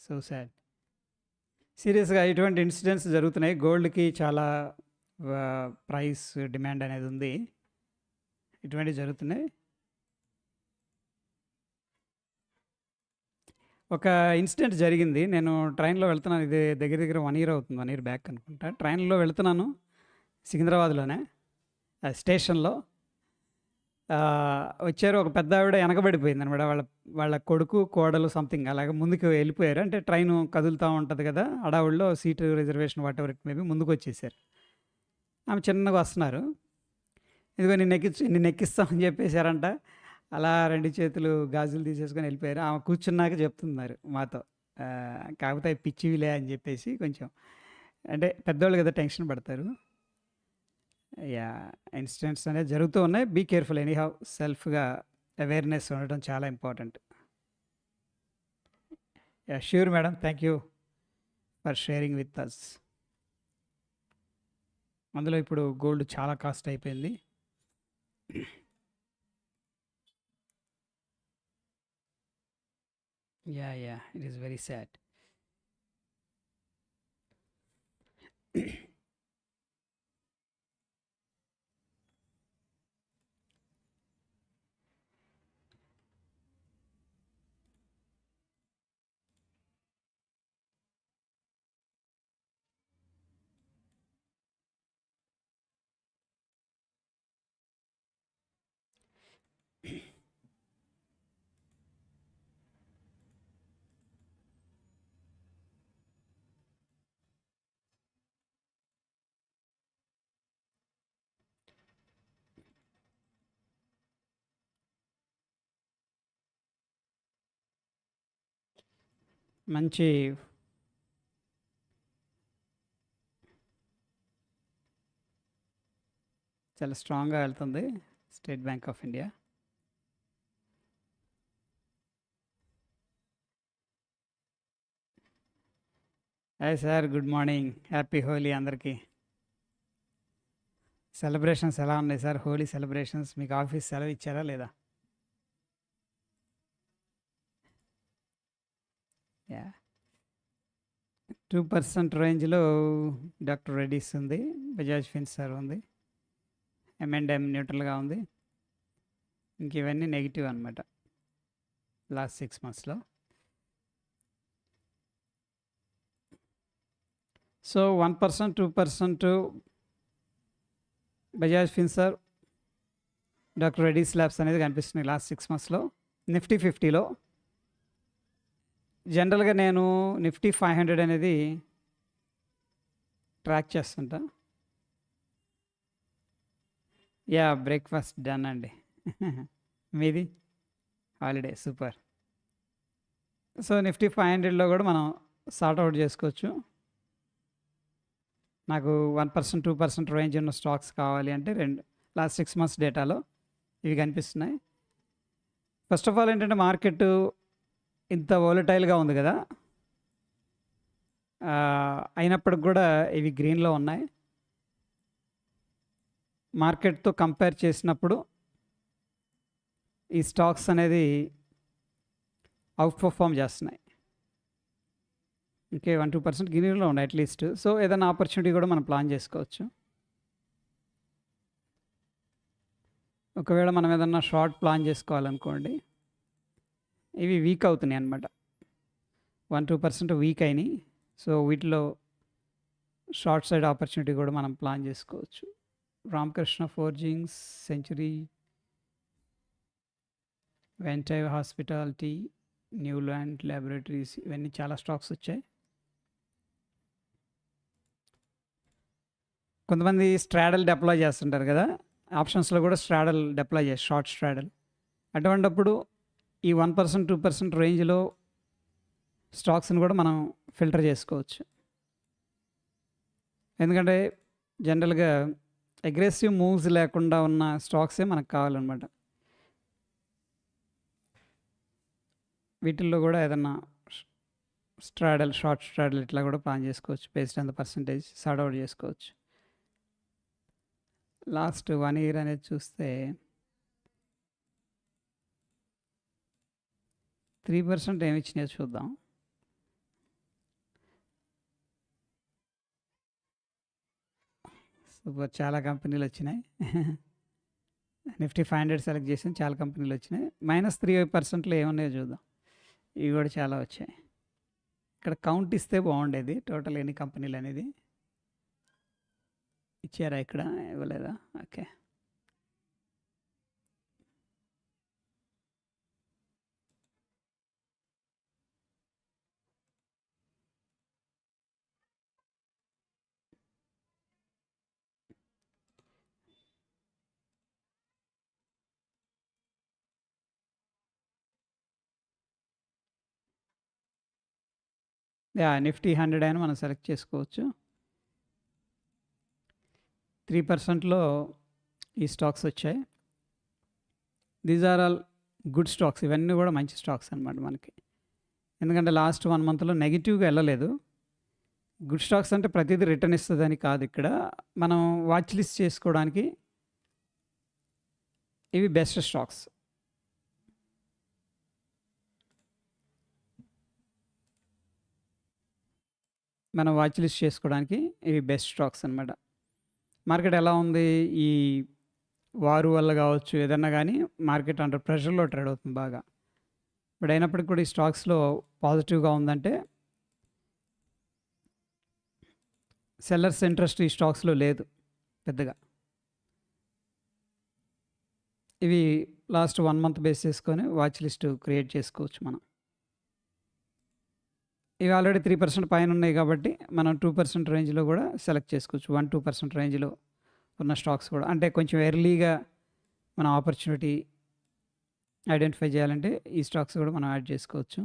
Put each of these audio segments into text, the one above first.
So sad. సీరియస్‌గా ఇటువంటి incidents జరుగుతున్నాయి. గోల్డ్‌కి చాలా ప్రైస్ డిమాండ్ అనేది ఉంది. ఇటువంటివి జరుగుతున్నాయి. ఒక ఇన్సిడెంట్ జరిగింది. నేను ట్రైన్‌లో వెళ్తున్నాను. ఇది దగ్గర దగ్గర 1 ఇయర్ అవుతుంది. 1 ఇయర్ బ్యాక్ అనుకుంటా. ట్రైన్‌లో వెళ్తున్నాను. సికింద్రాబాద్‌లోనే స్టేషన్‌లో వచ్చారు. ఒక పెద్దావిడ వెనకబడిపోయిందనమాట. వాళ్ళ వాళ్ళ కొడుకు, కోడలు సంథింగ్ అలాగా ముందుకు వెళ్ళిపోయారు. అంటే ట్రైను కదులుతా ఉంటది కదా! హడావుడిలో seat reservation whatever it may be ముందుకొచ్చేసారు. ఆమె చిన్నగా వస్తున్నారు. ఇదిగో నిన్నెక్కిస్తామని చెప్పేసారంట. అలా 2 చేతులు గాజులు తీసేసుకొని వెళ్ళిపోయారు. ఆమె కూర్చున్నాక చెప్తున్నారు మాతో. కాకపోతే అవి పిచ్చివిలే అని చెప్పేసి కొంచెం అంటే పెద్దోళ్ళు కదా టెన్షన్ పడతారు. యాహ్! ఇన్సిడెంట్స్ అనేవి జరుగుతూ ఉన్నాయి. బీ కేర్‌ఫుల్ ఎనీహౌ సెల్ఫ్‌గా అవేర్‌నెస్ ఉండటం చాలా important. Yeah! Sure madam. Thank you for sharing with us. అందులో ఇప్పుడు గోల్డ్ చాలా కాస్ట్ అయిపోయింది. యాహ్! It is very sad. మంచి చాలా స్ట్రాంగ్‌గా వెళ్తుంది state bank of India. Hi sir. Good morning. Happy Holi అందరికీ. సెలబ్రేషన్స్ ఎలా ఉన్నాయి సార్? హోలీ సెలబ్రేషన్స్ మీకు ఆఫీస్ సెలవు ఇచ్చారా లేదా? యాహ్! 2% రేంజ్‌లో డాక్టర్ రెడ్డీస్ ఉంది. బజాజ్ ఫిన్సర్వ్ ఉంది. M&M న్యూట్రల్‌గా ఉంది. ఇంక ఇవన్నీ నెగెటివ్ అనమాట. లాస్ట్ 6 మంత్స్‌లో. So 1%, 2% Bajaj Finserv, doctor Reddy's labs అనేది కనిపిస్తున్నాయి లాస్ట్ 6 మంత్స్‌లో. నిఫ్టీ 50లో జనరల్‌గా నేను నిఫ్టీ 500 అనేది ట్రాక్ చేస్తుంటా. యాహ్! బ్రేక్‌ఫాస్ట్ డన్ అండి. మీది? Holiday super. సో నిఫ్టీ 500లో కూడా మనం సార్ట్ ఔట్ చేసుకోవచ్చు. నాకు 1%, 2% రేంజ్ ఉన్న స్టాక్స్ కావాలి అంటే లాస్ట్ 6 మంత్స్ డేటాలో ఇవి కనిపిస్తున్నాయి. ఫస్ట్ ఆఫ్ ఆల్ ఏంటంటే మార్కెట్ ఇంత వోలటైల్‌గా ఉంది కదా! అయినప్పటికి కూడా ఇవి గ్రీన్‌లో ఉన్నాయి. మార్కెట్‌తో కంపేర్ చేసినప్పుడు ఈ స్టాక్స్ అనేది అవుట్ పర్ఫార్మ్ చేస్తున్నాయి. ఓకే. 1, 2% గ్రీన్‌లో ఉన్నాయి అట్‌లీస్ట్. సో ఏదైనా ఆపర్చునిటీ కూడా మనం ప్లాన్ చేసుకోవచ్చు. ఒకవేళ మనం ఏదన్నా షార్ట్ ప్లాన్ చేసుకోవాలనుకోండి, ఇవి వీక్ అవుతున్నాయి అన్నమాట. 1, 2% వీక్ అయినాయి. సో వీటిలో షార్ట్ సైడ్ ఆపర్చునిటీ కూడా మనం ప్లాన్ చేసుకోవచ్చు. Ramakrishna forgings, century, Ventive hospitality, Neuland laboratories ఇవన్నీ చాలా స్టాక్స్ వచ్చాయి. కొంతమంది స్ట్రాడల్ డిప్లాయ్ చేస్తుంటారు కదా! ఆప్షన్స్‌లో కూడా స్ట్రాడల్ డిప్లాయ్ చేస్తారు. Short straddle. అటువంటప్పుడు ఈ 1%, 2% రేంజ్‌లో స్టాక్స్‌ని కూడా మనం ఫిల్టర్ చేసుకోవచ్చు. ఎందుకంటే జనరల్‌గా అగ్రెసివ్ మూవ్స్ లేకుండా ఉన్న స్టాక్సే మనకు కావాలన్నమాట. వీటిల్లో కూడా ఏదన్నా స్ట్రాడల్, షార్ట్ స్ట్రాడల్ ఇట్లా కూడా ప్లాన్ చేసుకోవచ్చు. Based on the percentage sort out చేసుకోవచ్చు. లాస్ట్ 1 ఇయర్ అనేది చూస్తే 3% ఏమి ఇచ్చినాయో చూద్దాం. సూపర్. చాలా కంపెనీలొచ్చినాయి. నిఫ్టీ 500 సెలెక్ట్ చేసాను. చాలా కంపెనీలొచ్చినాయి. -3% ఏమున్నాయో చూద్దాం. ఇవి కూడా చాలా వచ్చాయి. ఇక్కడ కౌంట్ ఇస్తే బాగుండేది. టోటల్ ఎన్ని కంపెనీలనేది. ఇచ్చారా ఇక్కడ? ఇవ్వలేదా? ఓకే. నిఫ్టీ 100 అయినా మనం సెలెక్ట్ చేసుకోవచ్చు. 3%లో ఈ స్టాక్స్ వచ్చాయి. These are all good stocks. ఇవన్నీ కూడా మంచి స్టాక్స్ అనమాట మనకి. ఎందుకంటే లాస్ట్ 1 మంత్లో నెగిటివ్గా వెళ్ళలేదు. గుడ్ స్టాక్స్ అంటే ప్రతిదీ రిటర్న్ ఇస్తుందని కాదు ఇక్కడ. మనం వాచ్ లిస్ట్ చేసుకోవడానికి ఇవి బెస్ట్ స్టాక్స్. మనం వాచ్ లిస్ట్ చేసుకోవడానికి ఇవి బెస్ట్ స్టాక్స్ అనమాట. మార్కెట్ ఎలా ఉంది? ఈ వారు వల్ల కావచ్చు, ఏదన్నా కానీ మార్కెట్ అండర్ ప్రెషర్లో ట్రేడ్ అవుతుంది బాగా. బట్ అయినప్పటికీ కూడా ఈ స్టాక్స్లో పాజిటివ్గా ఉందంటే సెల్లర్స్ ఇంట్రెస్ట్ ఈ స్టాక్స్లో లేదు పెద్దగా. ఇవి లాస్ట్ 1 మంత్ బేస్ చేసుకొని వాచ్ లిస్ట్ క్రియేట్ చేసుకోవచ్చు మనం. ఇవి ఆల్రెడీ 3% పైన ఉన్నాయి కాబట్టి మనం 2% రేంజ్లో కూడా సెలెక్ట్ చేసుకోవచ్చు. 1-2% రేంజ్లో ఉన్న స్టాక్స్ కూడా. అంటే కొంచెం ఎర్లీగా మనం ఆపర్చునిటీ ఐడెంటిఫై చేయాలంటే ఈ స్టాక్స్ కూడా మనం యాడ్ చేసుకోవచ్చు.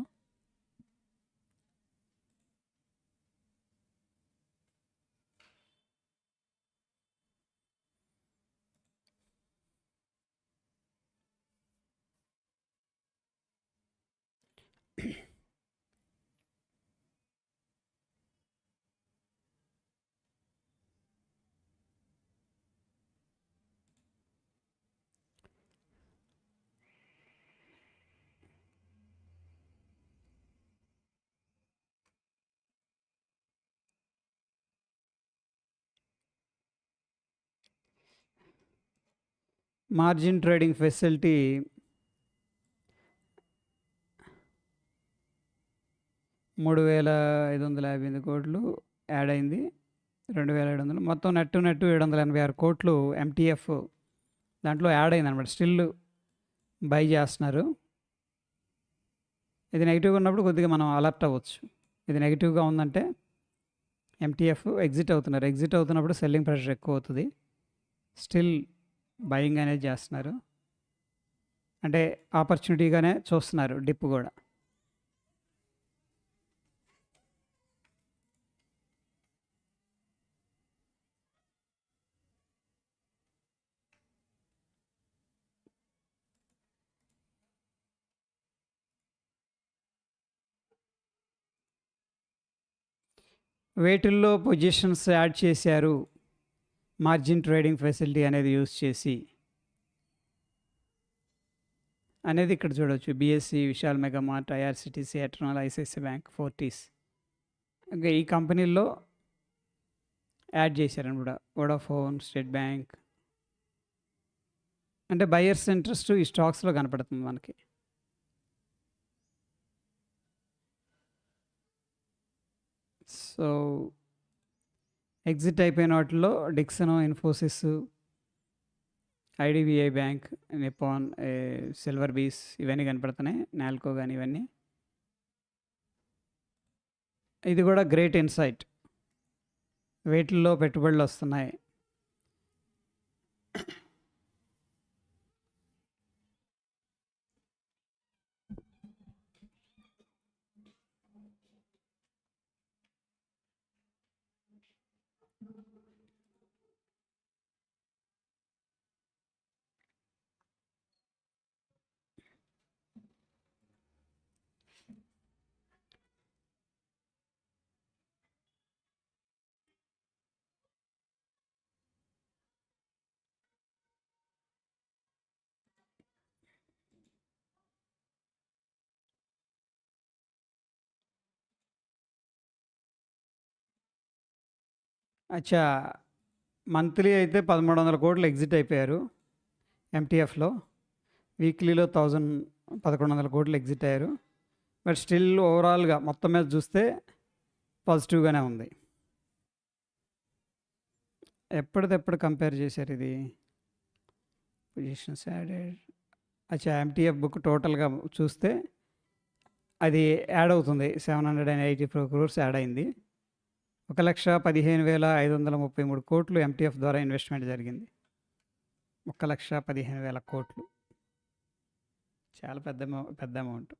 మార్జిన్ ట్రేడింగ్ ఫెసిలిటీ 3,558 కోట్లు యాడ్ అయింది. 2,700 మొత్తం నెట్ 786 కోట్లు ఎంటీఎఫ్ దాంట్లో యాడ్ అయింది అనమాట. స్టిల్ బై చేస్తున్నారు. ఇది నెగిటివ్గా ఉన్నప్పుడు కొద్దిగా మనం అలర్ట్ అవ్వచ్చు. ఇది నెగిటివ్గా ఉందంటే ఎంటీఎఫ్ ఎగ్జిట్ అవుతున్నారు. ఎగ్జిట్ అవుతున్నప్పుడు సెల్లింగ్ ప్రెషర్ ఎక్కువ అవుతుంది. స్టిల్ బయింగ్ అనేది చేస్తున్నారు. అంటే ఆపర్చునిటీగానే చూస్తున్నారు డిప్ కూడా. వేటిల్లో పొజిషన్స్ యాడ్ చేశారు మార్జిన్ ట్రేడింగ్ ఫెసిలిటీ అనేది యూస్ చేసి అనేది ఇక్కడ చూడవచ్చు. BSc, Vishal Megamart, IRCTC, eternal, ICICI bank, Fortis. ఇంకా ఈ కంపెనీల్లో యాడ్ చేశారనమాట. Vodafone, state bank. అంటే బయర్స్ ఇంట్రెస్ట్ ఈ స్టాక్స్లో కనపడుతుంది మనకి. సో ఎగ్జిట్ అయిపోయిన వాటిలో Dixon, Infosys, IDBI bank, Nippon, silver బీస్ ఇవన్నీ కనపడుతున్నాయి. నాల్కో కానీ ఇవన్నీ. ఇది కూడా గ్రేట్ ఇన్సైట్. వేటిల్లో పెట్టుబడులు వస్తున్నాయి. అచ్చా, మంత్లీ అయితే 1300 కోట్లు ఎగ్జిట్ అయిపోయారు ఎంటీఎఫ్లో. వీక్లీలో 1100 కోట్లు ఎగ్జిట్ అయ్యారు. బట్ స్టిల్ ఓవరాల్గా మొత్తం మీద చూస్తే పాజిటివ్గానే ఉంది. ఎప్పటిదెప్పుడు కంపేర్ చేశారు ఇది? Positions added. అచ్చా, ఎంటీఎఫ్ బుక్ టోటల్గా చూస్తే అది యాడ్ అవుతుంది. 784 crores యాడ్ అయింది. 1,15,533 కోట్లు ఎంటీఎఫ్ ద్వారా ఇన్వెస్ట్మెంట్ జరిగింది. 1,15,000 కోట్లు చాలా పెద్ద amount.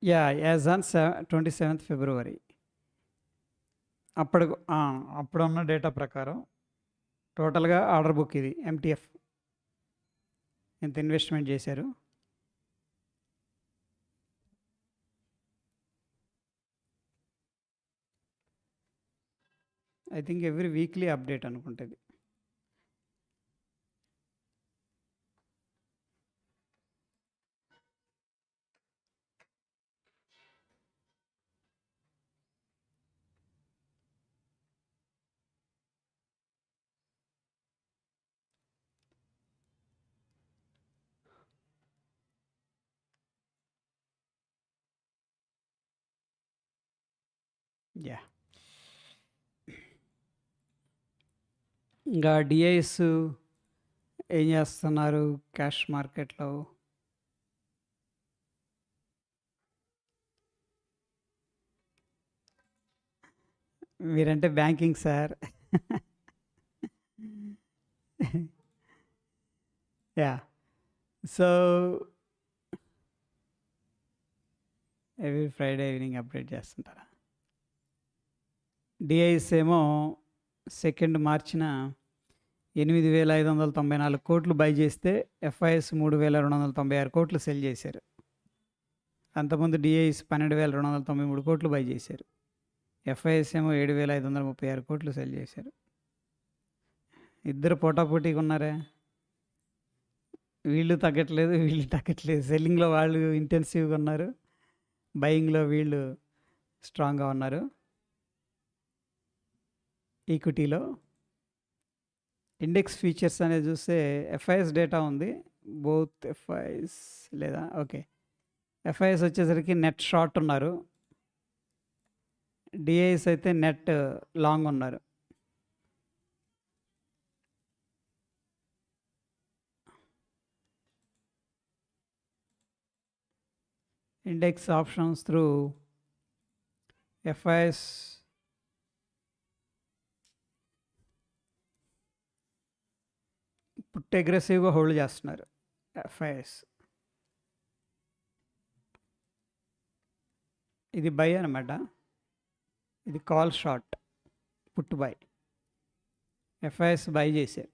As on 27th February. అప్పుడున్న డేటా ప్రకారం టోటల్గా ఆర్డర్ బుక్ ఇది ఎంటీఎఫ్ ఎంత ఇన్వెస్ట్మెంట్ చేశారు. I think every weekly update అనుకుంటుంది. యా, ఇంకా డిఐఎస్ ఏం చేస్తున్నారు క్యాష్ మార్కెట్లో? మీరంటే banking sir. Yeah, so every Friday evening update చేస్తుంటారా? డిఐఎస్ ఏమో 2 మార్చిన 8,594 కోట్లు బై చేస్తే ఎఫ్ఐఎస్ 3,296 కోట్లు సెల్ చేశారు. అంతకుముందు డిఐఎస్ 12,293 కోట్లు బై చేశారు. ఎఫ్ఐఎస్ ఏమో 7,536 కోట్లు సెల్ చేశారు. ఇద్దరు పోటాపోటీగా ఉన్నారే. వీళ్ళు తగ్గట్లేదు, వీళ్ళు తగ్గట్లేదు. సెల్లింగ్లో వాళ్ళు ఇంటెన్సివ్గా ఉన్నారు, బయింగ్లో వీళ్ళు స్ట్రాంగ్గా ఉన్నారు. ఈక్విటీలో ఇండెక్స్ ఫీచర్స్ అనేది చూస్తే ఎఫ్ఐఎస్ డేటా ఉంది. బోత్ ఎఫ్ఐఎస్ లేదా ఓకే, ఎఫ్ఐఎస్ వచ్చేసరికి నెట్ షార్ట్ ఉన్నారు, డిఐఎస్ అయితే నెట్ లాంగ్ ఉన్నారు. Index options through FIIs put అగ్రెసివ్గా హోల్డ్ చేస్తున్నారు. ఎఫ్ఐఎస్ ఇది బై అనమాట, ఇది call short, put buy. FIIs buy చేశారు.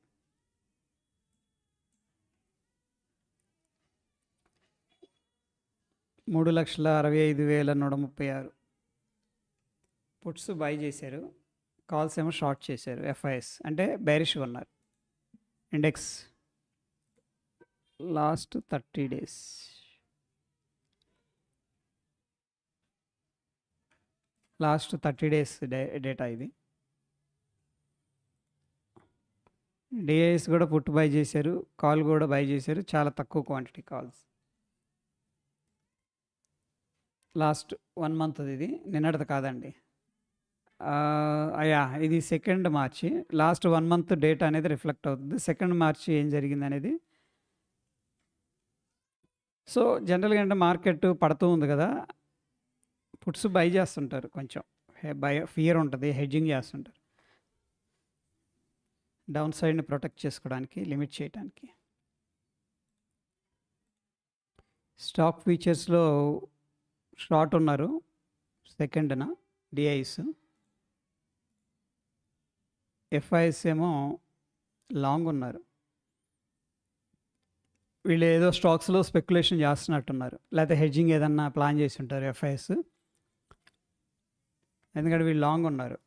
$3,65,136 పుట్స్ బై చేశారు, కాల్స్ ఏమో షార్ట్ చేశారు. ఎఫ్ఐఎస్ అంటే బేరిష్గా ఉన్నారు. ఇండెక్స్ లాస్ట్ 30 days డేటా ఇది. డిఐఎస్ కూడా పుట్ బై చేశారు, కాల్ కూడా బై చేశారు, చాలా తక్కువ క్వాంటిటీ కాల్స్. లాస్ట్ 1 month ఇది, నిన్నటిది కాదండి. ఇది 2nd March. Last 1 month data అనేది రిఫ్లెక్ట్ అవుతుంది. 2nd March ఏం జరిగింది అనేది. సో జనరల్గా అంటే మార్కెట్ పడుతూ ఉంది కదా, పుట్స్ బై చేస్తుంటారు, కొంచెం ఫియర్ ఉంటుంది, హెడ్జింగ్ చేస్తుంటారు, డౌన్ సైడ్ని ప్రొటెక్ట్ చేసుకోవడానికి, లిమిట్ చేయడానికి. స్టాక్ ఫీచర్స్లో షార్ట్ ఉన్నారు 2nd డిఐఎస్. ఎఫ్ఐఎస్ ఏమో లాంగ్ ఉన్నారు. వీళ్ళు ఏదో స్టాక్స్లో స్పెక్యులేషన్ చేస్తున్నట్టున్నారు, లేకపోతే హెడ్జింగ్ ఏదన్నా ప్లాన్ చేసి ఉంటారు ఎఫ్ఐఎస్. ఎందుకంటే వీళ్ళు లాంగ్ ఉన్నారు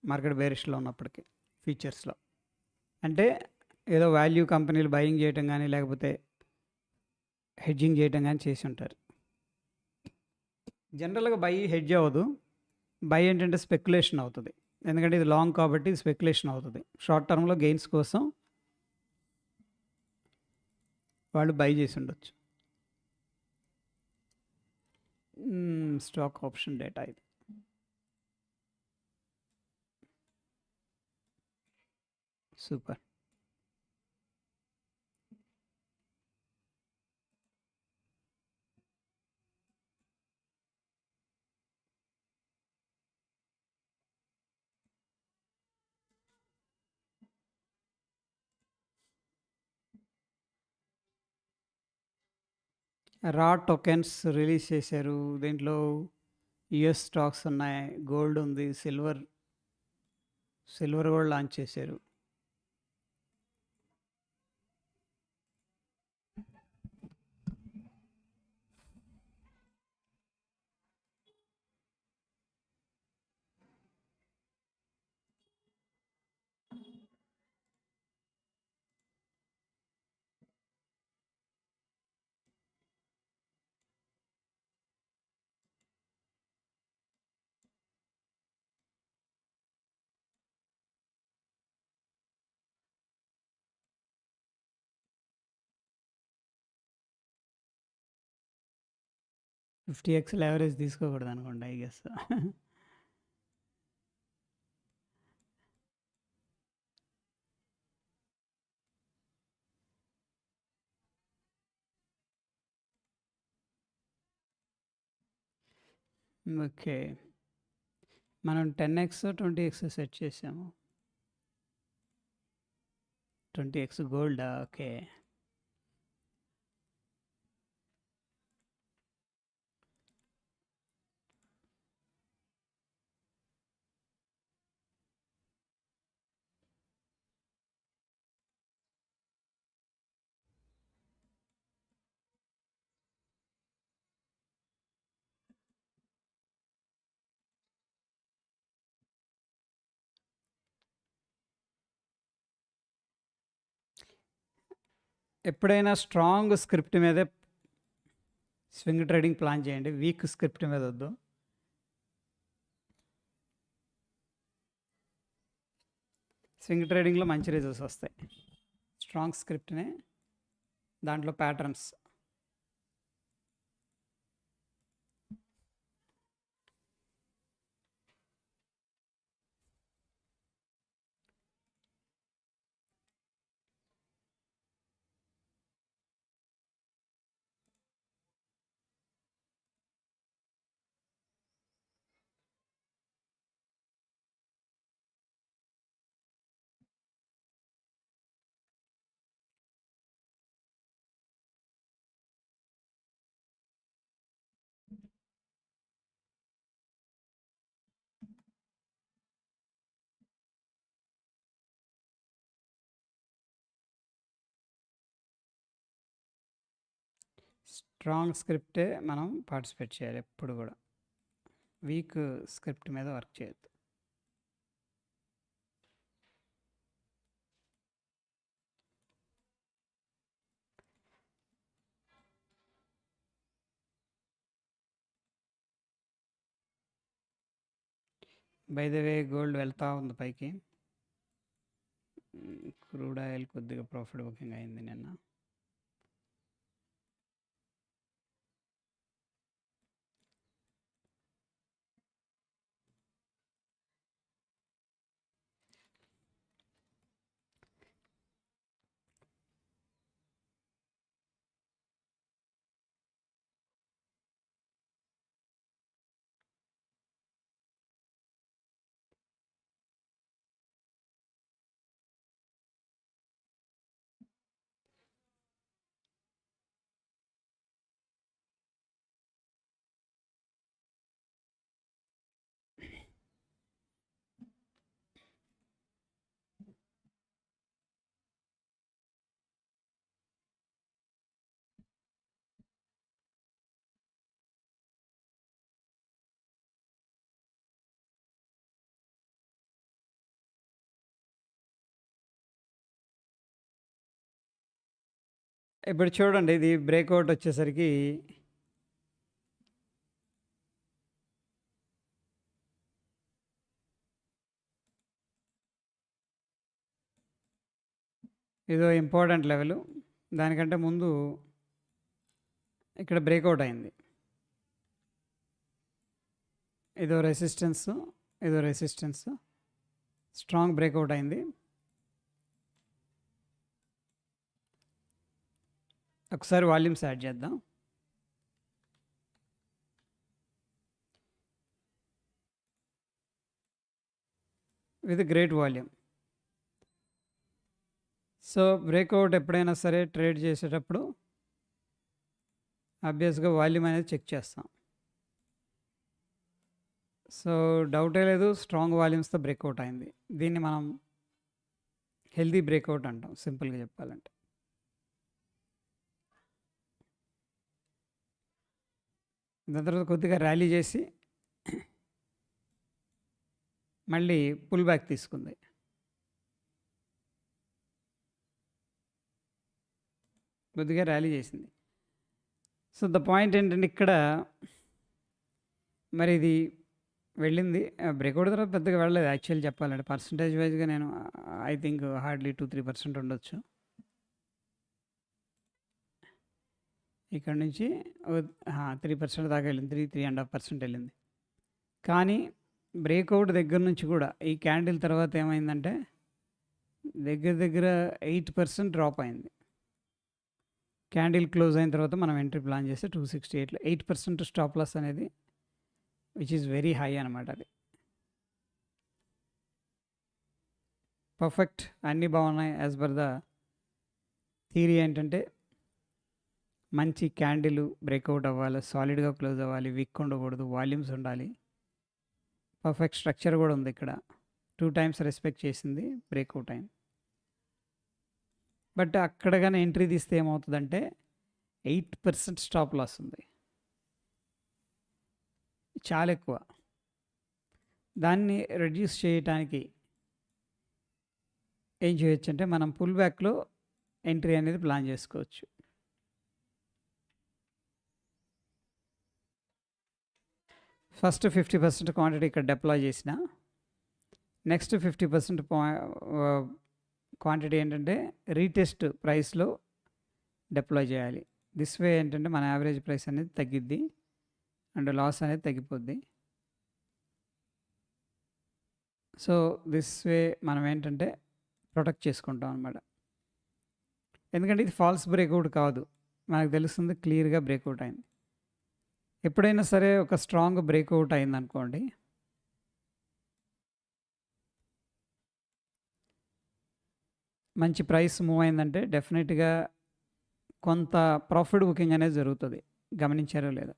మార్కెట్ బేరిష్లో ఉన్నప్పటికీ. ఫీచర్స్లో అంటే ఏదో వాల్యూ కంపెనీలు బయింగ్ చేయటం కానీ లేకపోతే హెడ్జింగ్ చేయటం కానీ చేసి ఉంటారు. జనరల్‌గా బై హెడ్జ్ అవ్వదు. బై ఏంటంటే స్పెక్యులేషన్ అవుతది. ఎందుకంటే ఇది లాంగ్ కాబట్టి స్పెక్యులేషన్ అవుతది. షార్ట్ టర్మ్‌లో గెయిన్స్ కోసం వాళ్ళు బై చేసుండొచ్చు. స్టాక్ ఆప్షన్ డేటా ఇది. సూపర్. రా టోకెన్స్ రిలీజ్ చేశారు. దీంట్లో యూఎస్ స్టాక్స్ ఉన్నాయి. గోల్డ్ ఉంది. సిల్వర్ కూడా లాంచ్ చేశారు. ఫిఫ్టీ ఎక్స్ఎల్ యావరేజ్ తీసుకోకూడదు అనుకోండి ఐ గెస్. ఓకే. మనం 10x 20x సెట్ చేసాము. 20x గోల్డా? ఓకే. ఎప్పుడైనా స్ట్రాంగ్ స్క్రిప్ట్ మీదే స్వింగ్ ట్రేడింగ్ ప్లాన్ చేయండి. వీక్ స్క్రిప్ట్ మీద వద్దు. స్వింగ్ ట్రేడింగ్‌లో మంచి రిజల్ట్స్ వస్తాయి. స్ట్రాంగ్ స్క్రిప్ట్‌నే దాంట్లో ప్యాటర్న్స్. స్ట్రాంగ్ స్క్రిప్టే మనం పార్టిసిపేట్ చేయాలి ఎప్పుడు కూడా. వీక్ స్క్రిప్ట్ మీద వర్క్ చేయొద్దు. బై ద వే గోల్డ్ వెళ్తా ఉంది పైకి. క్రూడ్ ఆయిల్ కొద్దిగా ప్రాఫిట్ బుకింగ్ అయింది నిన్న. ఇప్పుడు చూడండి, ఇది బ్రేక్అవుట్ వచ్చేసరికి ఇదో ఇంపార్టెంట్ లెవెల్. దానికంటే ముందు ఇక్కడ బ్రేక్అవుట్ అయింది. ఇదో రెసిస్టెన్స్ స్ట్రాంగ్ బ్రేక్అవుట్ అయింది. ఒకసారి వాల్యూమ్స్ యాడ్ చేద్దాం. With great volume. So breakout ఎప్పుడైనా సరే ట్రేడ్ చేసేటప్పుడు ఆబ్వియస్గా వాల్యూమ్ అనేది చెక్ చేస్తాం. సో డౌటే లేదు, స్ట్రాంగ్ వాల్యూమ్స్తో బ్రేక్అవుట్ అయింది. దీన్ని మనం హెల్దీ బ్రేక్అవుట్ అంటాం సింపుల్గా చెప్పాలంటే. దాని తర్వాత కొద్దిగా ర్యాలీ చేసి మళ్ళీ పుల్ బ్యాక్ తీసుకుంది. కొద్దిగా ర్యాలీ చేసింది. సో ద పాయింట్ ఏంటంటే ఇక్కడ మరి ఇది వెళ్ళింది బ్రేక్అవుట్ తర్వాత పెద్దగా వెళ్ళలేదు యాక్చువల్లీ చెప్పాలంటే. పర్సంటేజ్ వైజ్గా నేను ఐ థింక్ హార్డ్లీ 2-3% ఉండొచ్చు. ఇక్కడ నుంచి 3% దాకా వెళ్ళింది, 3.5% వెళ్ళింది. కానీ బ్రేక్అవుట్ దగ్గర నుంచి కూడా ఈ క్యాండిల్ తర్వాత ఏమైందంటే దగ్గర 8% డ్రాప్ అయింది. క్యాండిల్ క్లోజ్ అయిన తర్వాత మనం ఎంట్రీ ప్లాన్ చేస్తే 268లో 8% స్టాప్ లాస్ అనేది విచ్ ఈజ్ వెరీ హై అనమాట. అది పర్ఫెక్ట్, అన్నీ బాగున్నాయి. యాజ్ పర్ ద థియరీ ఏంటంటే మంచి క్యాండిల్ బ్రేక్అవుట్ అవ్వాలి, సాలిడ్గా క్లోజ్ అవ్వాలి, వీక్ ఉండకూడదు, వాల్యూమ్స్ ఉండాలి, పర్ఫెక్ట్ స్ట్రక్చర్ కూడా ఉంది. ఇక్కడ 2 times రెస్పెక్ట్ చేసింది, బ్రేక్అవుట్ అయింది. బట్ అక్కడ కానీ ఎంట్రీ తీస్తే ఏమవుతుందంటే 8% స్టాప్ లాస్ ఉంది, చాలా ఎక్కువ. దాన్ని రెడ్యూస్ చేయడానికి ఏం చేయొచ్చు అంటే మనం పుల్ బ్యాక్లో ఎంట్రీ అనేది ప్లాన్ చేసుకోవచ్చు. ఫస్ట్ 50% క్వాంటిటీ ఇక్కడ డిప్లాయ్ చేసిన, నెక్స్ట్ 50% క్వాంటిటీ ఏంటంటే రీటెస్ట్ ప్రైస్లో డిప్లాయ్ చేయాలి. దిస్ వే ఏంటంటే మన యావరేజ్ ప్రైస్ అనేది తగ్గిద్ది అండ్ లాస్ అనేది తగ్గిపోద్ది. సో దిస్ వే మనం ఏంటంటే ప్రొటెక్ట్ చేసుకుంటాం అనమాట. ఎందుకంటే ఇది ఫాల్స్ బ్రేక్అవుట్ కాదు, మనకు తెలుస్తుంది క్లియర్గా బ్రేక్అవుట్ అయింది. ఎప్పుడైనా సరే ఒక స్ట్రాంగ్ బ్రేక్అవుట్ అయిందనుకోండి, మంచి ప్రైస్ మూవ్ అయిందంటే డెఫినెట్గా కొంత ప్రాఫిట్ బుకింగ్ అనేది జరుగుతుంది. గమనించారో లేదా?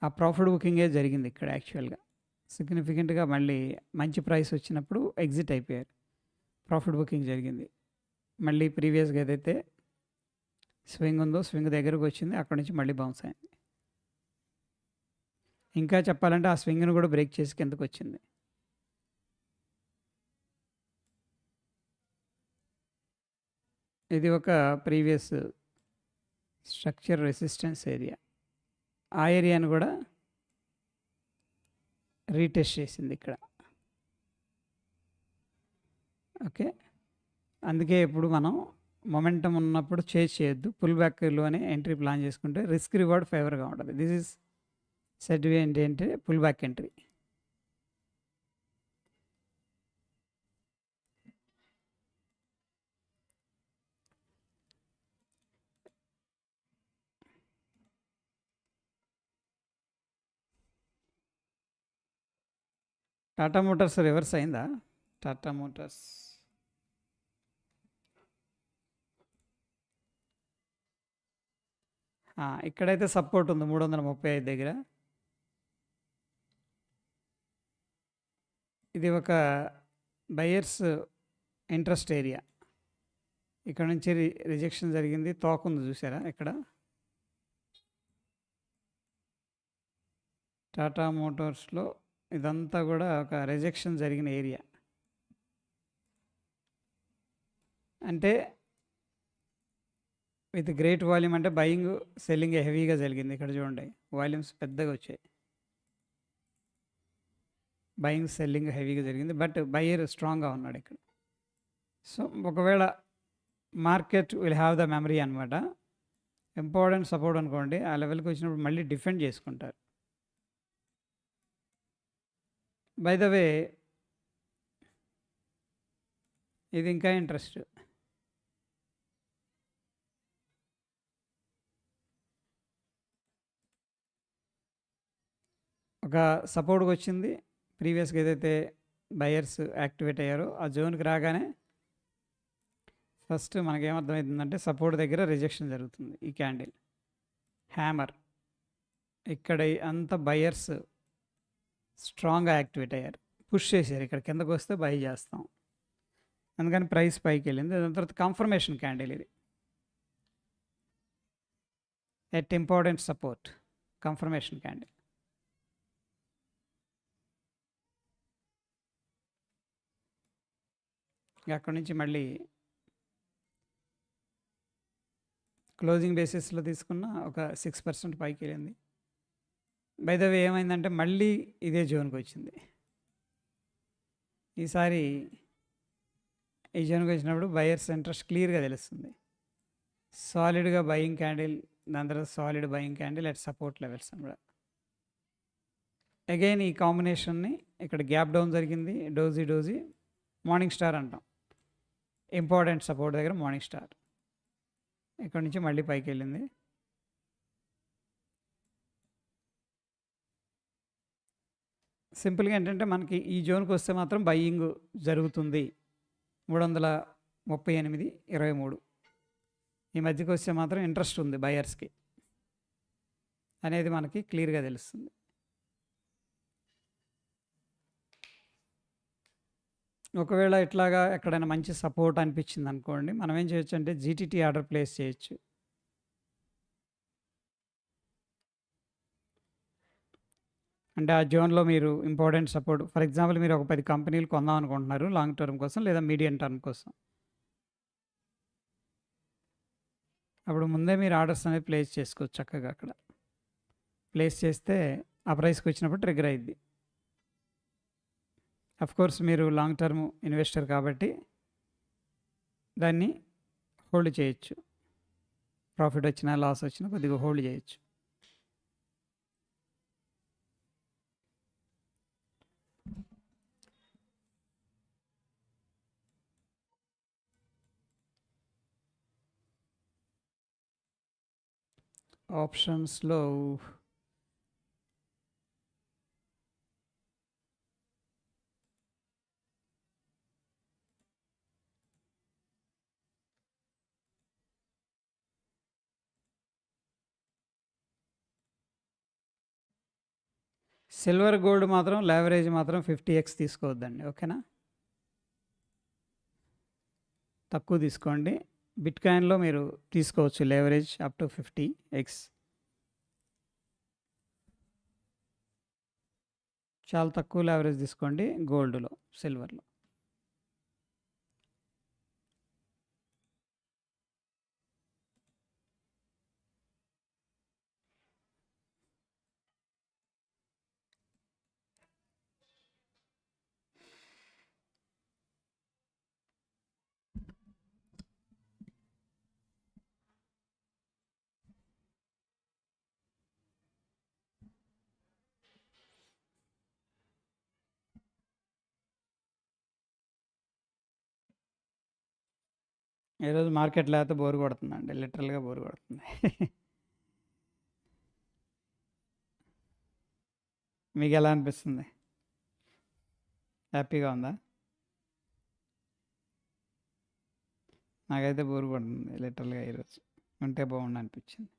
ఆ ప్రాఫిట్ బుకింగే జరిగింది ఇక్కడ యాక్చువల్గా. సిగ్నిఫికెంట్గా మళ్ళీ మంచి ప్రైస్ వచ్చినప్పుడు ఎగ్జిట్ అయిపోయారు, ప్రాఫిట్ బుకింగ్ జరిగింది. మళ్ళీ ప్రీవియస్గా ఏదైతే స్వింగ్ ఉందో స్వింగ్ దగ్గరకు వచ్చింది, అక్కడ నుంచి మళ్ళీ బౌన్స్ అయింది. ఇంకా చెప్పాలంటే ఆ స్వింగ్ను కూడా బ్రేక్ చేసి కిందకు వచ్చింది. ఇది ఒక ప్రీవియస్ స్ట్రక్చర్ రెసిస్టెన్స్ ఏరియా, ఆ ఏరియాను కూడా రీటెస్ట్ చేసింది ఇక్కడ. ఓకే, అందుకే ఇప్పుడు మనం మొమెంటం ఉన్నప్పుడు చేజ్ చేయొద్దు, పుల్ బ్యాక్లోనే ఎంట్రీ ప్లాన్ చేసుకుంటే రిస్క్ రివార్డ్ ఫేవర్గా ఉంటుంది. దిస్ ఈజ్ సెడ్ ఏంటంటే pull back entry. Tata Motors reverse అయిందా? టాటా మోటార్స్ ఇక్కడైతే సపోర్ట్ ఉంది 335 దగ్గర. ఇది ఒక బయర్స్ ఇంట్రెస్ట్ ఏరియా. ఇక్కడ నుంచి రిజెక్షన్ జరిగింది, తోకుంది చూసారా ఇక్కడ. టాటా మోటార్స్లో ఇదంతా కూడా ఒక రిజెక్షన్ జరిగిన ఏరియా. అంటే విత్ గ్రేట్ వాల్యూమ్, అంటే బయింగ్ సెల్లింగ్ హెవీగా జరిగింది. ఇక్కడ చూడండి వాల్యూమ్స్ పెద్దగా వచ్చాయి. బయింగ్, సెల్లింగ్ హెవీగా జరిగింది. బట్ బయ్యర్ స్ట్రాంగ్‌గా ఉన్నాడు ఇక్కడ. సో, ఒకవేళ market will have the memory అనమాట. ఇంపార్టెంట్ సపోర్ట్ అనుకోండి. ఆ లెవెల్‌కి వచ్చినప్పుడు మళ్ళీ డిఫెండ్ చేసుకుంటారు. బై ద వే ఇది ఇంకా ఇంట్రెస్ట్. ఒక సపోర్ట్‌గా వచ్చింది. ప్రీవియస్‌గా ఏదైతే బయర్స్ యాక్టివేట్ అయ్యారో ఆ జోన్‌కి రాగానే ఫస్ట్ మనకేమర్థమవుతుందంటే సపోర్ట్ దగ్గర రిజెక్షన్ జరుగుతుంది. ఈ క్యాండిల్ హ్యామర్ ఇక్కడ అంత బయర్స్ స్ట్రాంగ్‌గా యాక్టివేట్ అయ్యారు. పుష్ చేశారు. ఇక్కడ కిందకు వస్తే బై చేస్తాం. అందుకని ప్రైస్ పైకి వెళ్ళింది. దాని తర్వాత కన్ఫర్మేషన్ క్యాండిల్ ఇది. At important support confirmation candle. అక్కడి నుంచి మళ్ళీ క్లోజింగ్ బేసిస్లో తీసుకున్న ఒక 6% పైకి వెళ్ళింది. బై ద వే ఏమైందంటే మళ్ళీ ఇదే జోన్కి వచ్చింది. ఈసారి ఈ జోన్కి వచ్చినప్పుడు బయర్స్ ఇంట్రెస్ట్ క్లియర్గా తెలుస్తుంది. సాలిడ్గా బయింగ్ క్యాండిల్, దాని తర్వాత solid buying candle at support levels అనమాట. అగైన్ ఈ కాంబినేషన్ని ఇక్కడ గ్యాప్ డౌన్ జరిగింది. డోజీ మార్నింగ్ స్టార్ అంటాం. ఇంపార్టెంట్ సపోర్ట్ దగ్గర మార్నింగ్ స్టార్. ఇక్కడ నుంచి మళ్ళీ పైకి వెళ్ళింది. సింపుల్గా ఏంటంటే మనకి ఈ జోన్కి వస్తే మాత్రం బయ్యింగ్ జరుగుతుంది. 338.23 ఈ మధ్యకి వస్తే మాత్రం ఇంట్రెస్ట్ ఉంది బయర్స్కి అనేది మనకి క్లియర్గా తెలుస్తుంది. ఒకవేళ ఇట్లాగా ఎక్కడైనా మంచి సపోర్ట్ అనిపించింది అనుకోండి, మనం ఏం చేయొచ్చు అంటే జీటీటీ ఆర్డర్ ప్లేస్ చేయొచ్చు. అంటే ఆ జోన్లో మీరు ఇంపార్టెంట్ సపోర్ట్, ఫర్ ఎగ్జాంపుల్ మీరు ఒక 10 కంపెనీలు కొందాం అనుకుంటున్నారు లాంగ్ టర్మ్ కోసం లేదా మీడియం టర్మ్ కోసం. అప్పుడు ముందే మీరు ఆర్డర్స్ అనేది ప్లేస్ చేసుకోవచ్చు చక్కగా. అక్కడ ప్లేస్ చేస్తే ఆ ప్రైస్కి వచ్చినప్పుడు ట్రిగ్గర్ అయ్యిద్ది. కోర్స్ మీరు లాంగ్ టర్మ్ ఇన్వెస్టర్ కాబట్టి దాన్ని హోల్డ్ చేయొచ్చు. ప్రాఫిట్ వచ్చినా లాస్ వచ్చినా కొద్దిగా హోల్డ్ చేయొచ్చు. ఆప్షన్స్లో సిల్వర్ గోల్డ్ మాత్రం లేవరేజ్ మాత్రం 50x తీసుకోవద్దండి. ఓకేనా, తక్కువ తీసుకోండి. బిట్కాయిన్లో మీరు తీసుకోవచ్చు లేవరేజ్ అప్ టు 50x. చాలా తక్కువ లేవరేజ్ తీసుకోండి గోల్డ్లో, సిల్వర్లో. ఈరోజు మార్కెట్ లేకపోతే బోరు కొడుతుందండి, లిటరల్గా బోరు కొడుతుంది. మీకు ఎలా అనిపిస్తుంది? హ్యాపీగా ఉందా? నాకైతే బోరు కొడుతుంది లిటరల్గా. ఈరోజు ఉంటే బాగుండు అనిపించింది.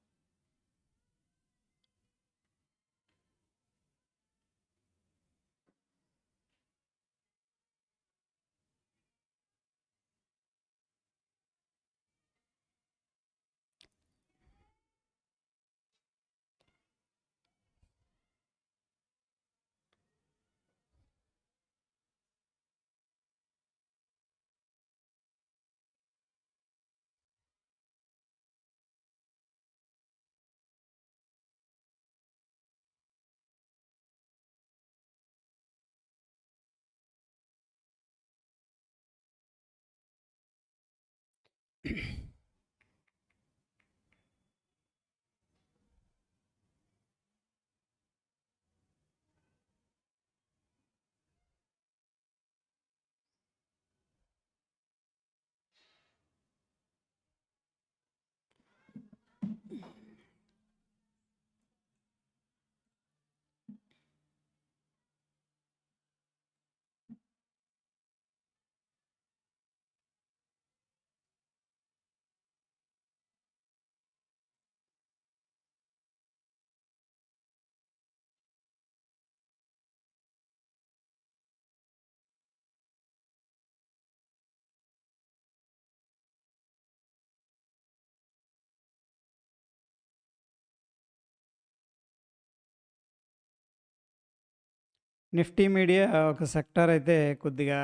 నిఫ్టీ మీడియా ఒక సెక్టార్ అయితే కొద్దిగా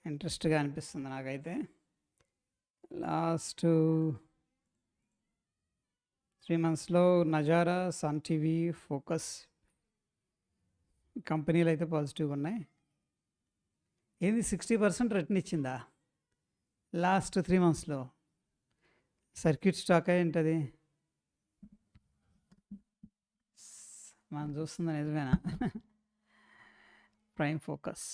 ఇంట్రెస్ట్గా అనిపిస్తుంది నాకైతే. లాస్ట్ 3 మంత్స్లో నజారా, సన్ టీవీ, ఫోకస్ కంపెనీలు అయితే పాజిటివ్గా ఉన్నాయి. ఏంది 60% రిటర్న్ ఇచ్చిందా లాస్ట్ 3 మంత్స్లో? సర్క్యూట్ స్టాక్ ఏంటది? మనం చూస్తుంది నిజమేనా? ప్రైమ్ ఫోకస్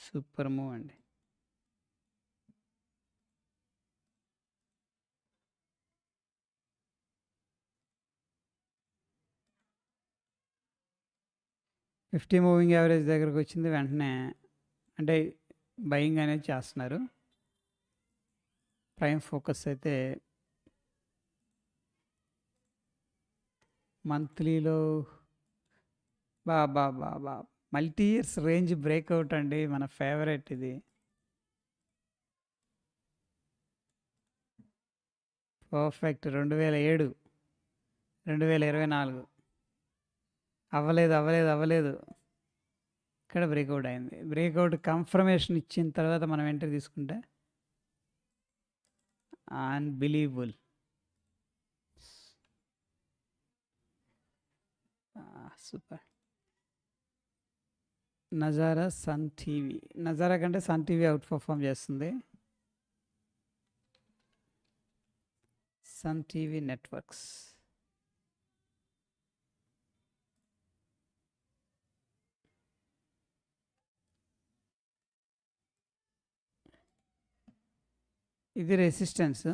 సూపర్ మూవ్ అండి. ఫిఫ్టీ మూవింగ్ యావరేజ్ దగ్గరకు వచ్చింది, వెంటనే అంటే బయింగ్ అనేది చేస్తున్నారు. ప్రైమ్ ఫోకస్ అయితే మంత్లీలో బా మల్టీ ఇయర్స్ రేంజ్ బ్రేక్అవుట్ అండి, మన ఫేవరెట్ ఇది. పర్ఫెక్ట్. 2007, 2024 అవ్వలేదు. ఇక్కడ బ్రేక్అవుట్ అయింది. బ్రేక్అవుట్ కన్ఫర్మేషన్ ఇచ్చిన తర్వాత మనం ఎంట్రీ తీసుకుంటే unbelievable. Super. Nazara, Sun TV. Nazara కంటే సన్ టీవీ అవుట్ పర్ఫామ్ చేస్తుంది. సన్ టీవీ నెట్వర్క్స్ ఇది రెసిస్టెన్స్.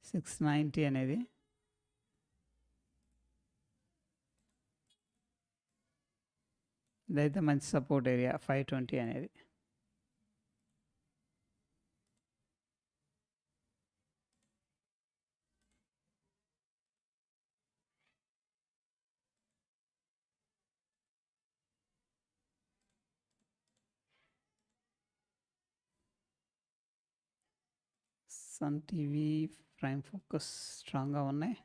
$690 అనేది ఇదైతే మంచి సపోర్ట్ ఏరియా. 520 అనేది. సన్ టీవీ, ప్రైమ్ ఫోకస్ స్ట్రాంగ్గా ఉన్నాయి.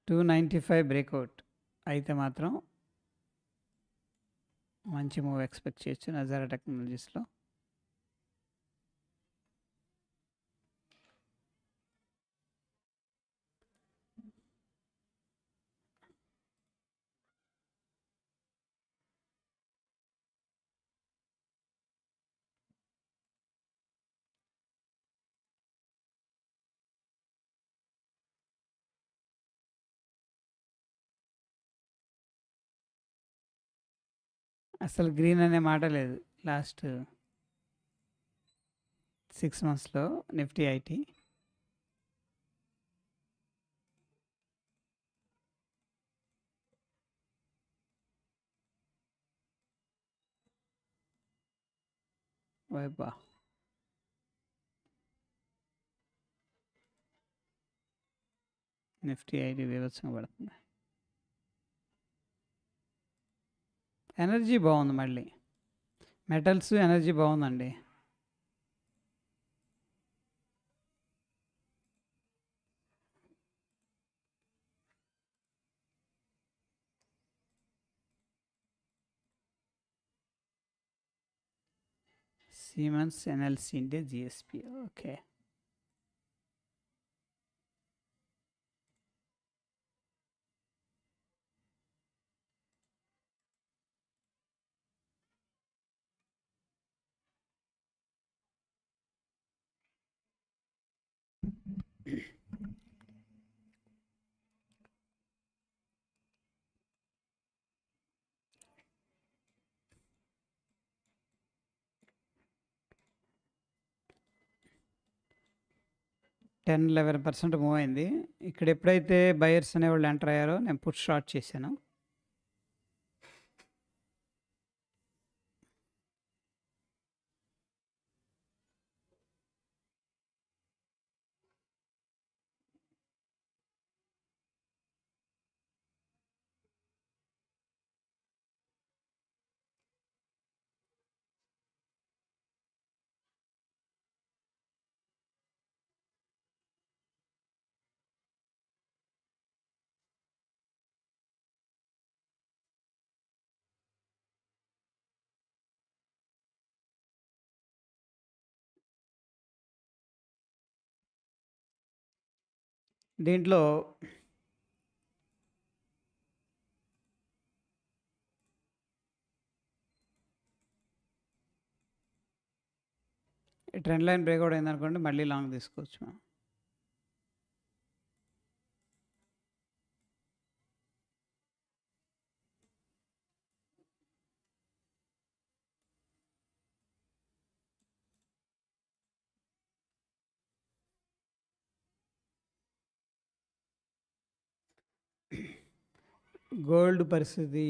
$295 బ్రేక్అవుట్ అయితే మాత్రం మంచి మూవ్ ఎక్స్పెక్ట్ చేయొచ్చు నజారా టెక్నాలజీస్లో. అసలు గ్రీన్ అనే మాట లేదు లాస్ట్ 6 మంత్స్లో నిఫ్టీ ఐటీ. వైపా నిఫ్టీ ఐటీ వివత్సంగా పడుతుంది. ఎనర్జీ బాగుంది మళ్ళీ. మెటల్స్ ఎనర్జీ బాగుందండి. సిమెన్స్ ఎన్ఎల్సి అంటే జిఎస్పి. ఓకే. టెన్ 11% మూవ్ అయింది. ఇక్కడ ఎప్పుడైతే బయర్స్ అనేవాళ్ళు ఎంటర్ అయ్యారో నేను పుష్ షార్ట్ చేశాను. దీంట్లో ట్రెండ్ లైన్ బ్రేక్అవుట్ అయిందనుకోండి, మళ్ళీ లాంగ్ తీసుకోవచ్చు మనం. గోల్డ్ పరిస్థితి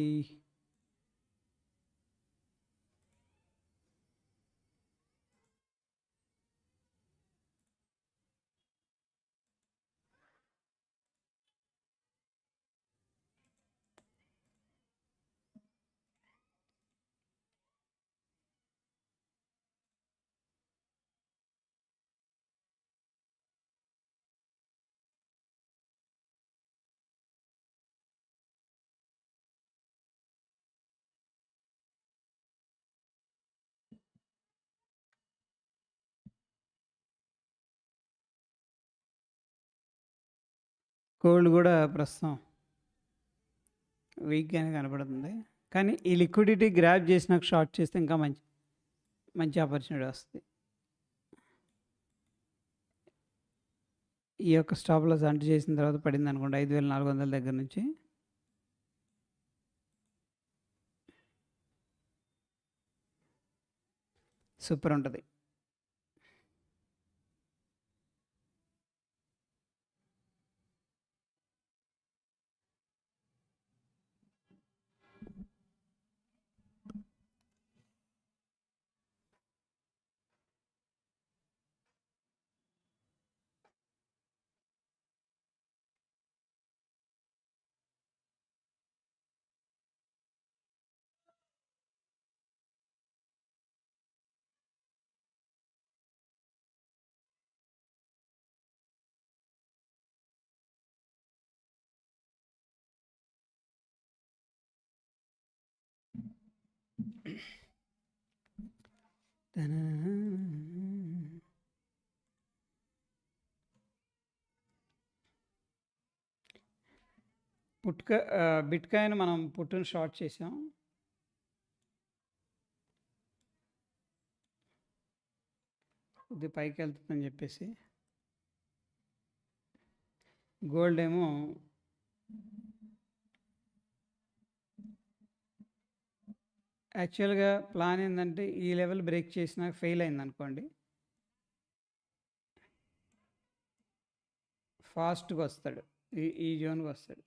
గోల్డ్ కూడా ప్రస్తుతం వీక్గానే కనపడుతుంది. కానీ ఈ లిక్విడిటీ గ్రాప్ చేసినాక షార్ట్ చేస్తే ఇంకా మంచి మంచి ఆపర్చునిటీ వస్తుంది. ఈ యొక్క స్టాప్ లాస్ అంటు చేసిన తర్వాత పడింది అనుకోండి 5,400 దగ్గర నుంచి, సూపర్ ఉంటుంది. బిట్కాయిన్ మనం పుట్టును షార్ట్ చేసాం. ఇది పైకి వెళ్తుందని చెప్పేసి. గోల్డ్ ఏమో యాక్చువల్గా ప్లాన్ ఏంటంటే ఈ లెవెల్ బ్రేక్ చేసినా ఫెయిల్ అయింది అనుకోండి, ఫాస్ట్గా వస్తాడు, ఈ జోన్కి వస్తాడు.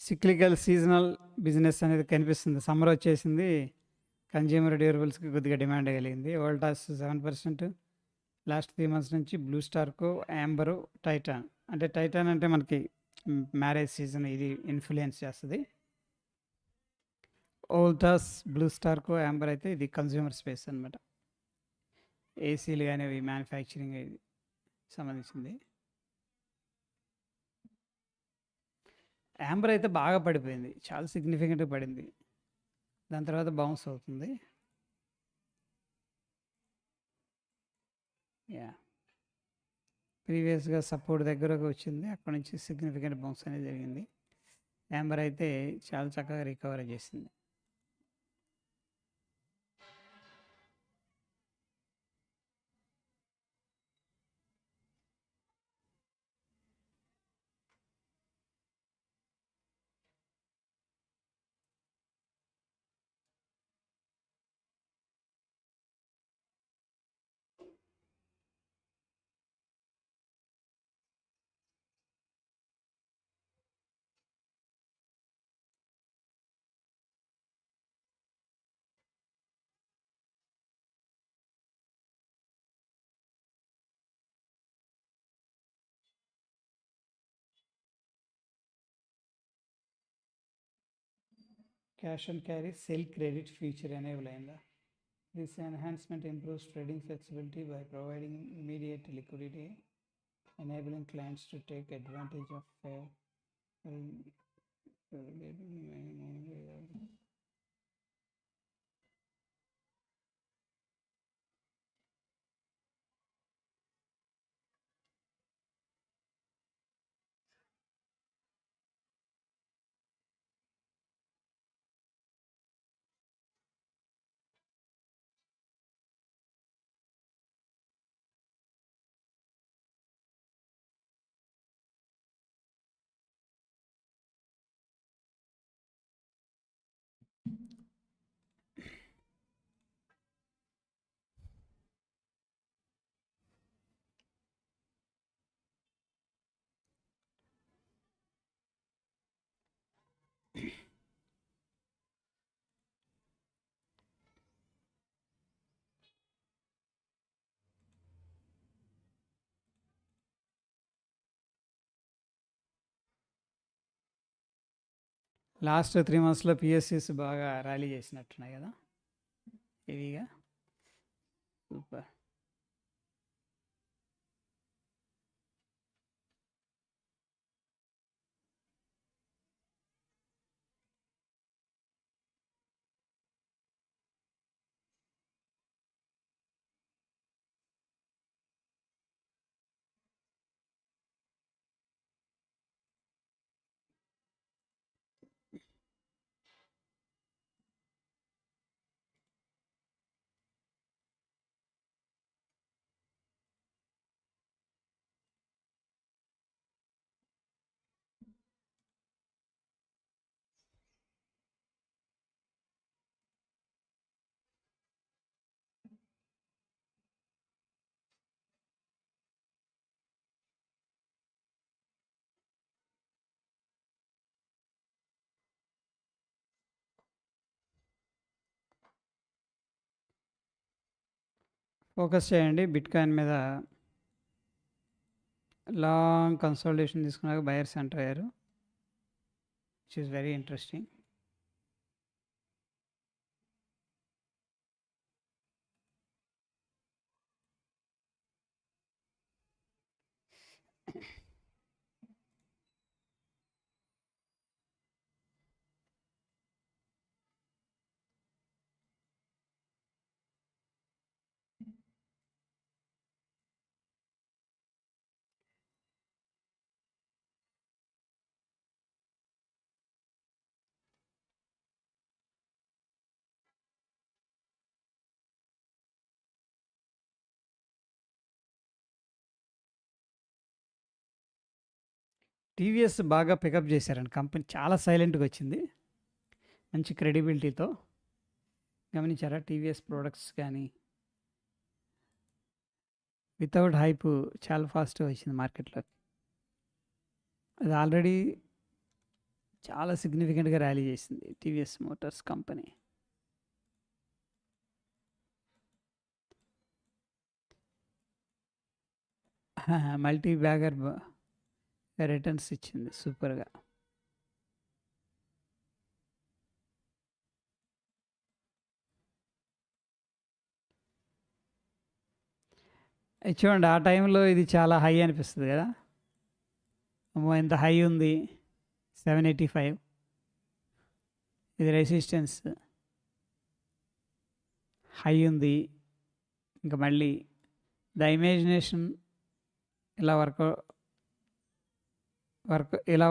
సిక్లికల్ సీజనల్ బిజినెస్ అనేది కనిపిస్తుంది. సమ్మర్ వచ్చేసింది. కన్జ్యూమర్ డ్యూరబుల్స్కి కొద్దిగా డిమాండ్ కలిగింది. వోల్టాస్ 7%. లాస్ట్ 3 మంత్స్ నుంచి బ్లూ స్టార్కో, యాంబరు, టైటాన్. అంటే టైటాన్ అంటే మనకి మ్యారేజ్ సీజన్ ఇది ఇన్ఫ్లుయెన్స్ చేస్తుంది. వోల్టాస్, బ్లూ స్టార్కో, యాంబర్ అయితే ఇది కన్జ్యూమర్ స్పేస్ అనమాట. ఏసీలు కానీ అవి మ్యానుఫ్యాక్చరింగ్ ఇది సంబంధించింది. యాంబర్ అయితే బాగా పడిపోయింది, చాలా సిగ్నిఫికెంట్గా పడింది. దాని తర్వాత బౌన్స్ అవుతుంది. యా, ప్రీవియస్గా సపోర్ట్ దగ్గరకు వచ్చింది, అక్కడ నుంచి సిగ్నిఫికెంట్ బౌన్స్ అనేది జరిగింది. యాంబర్ అయితే చాలా చక్కగా రికవర్ చేసింది. Cash and carry sell credit feature enable అయిందా? This enhancement improves trading flexibility by providing immediate liquidity, enabling clients to take advantage of last 3 మంత్స్లో పిఎస్సిస్ బాగా ర్యాలీ చేసినట్టున్నాయి కదా హెవీగా. సూపర్. ఫోకస్ చేయండి బిట్కాయిన్ మీద. లాంగ్ కన్సల్టేషన్ తీసుకున్నాక బయర్స్ ఎంటర్ అయ్యారు, which is very interesting. TVS బాగా పికప్ చేశారండి, కంపెనీ చాలా సైలెంట్గా వచ్చింది, మంచి క్రెడిబిలిటీతో. గమనించారా? టీవీఎస్ ప్రోడక్ట్స్ కానీ వితౌట్ హైప్ చాలా ఫాస్ట్గా వచ్చింది మార్కెట్లో. అది ఆల్రెడీ చాలా సిగ్నిఫికెంట్‌గా ర్యాలీ చేసింది TVS Motors company. Multi bagger returns ఇచ్చింది సూపర్‌గా. ఇది చూడండి ఆ టైంలో ఇది చాలా హై అనిపిస్తది గదా! అమ్మో! ఎంత హై ఉంది. 785 ఇది రెసిస్టెన్స్. హై ఉంది. ఇంక మళ్ళీ ద ఇమాజినేషన్ ఇలా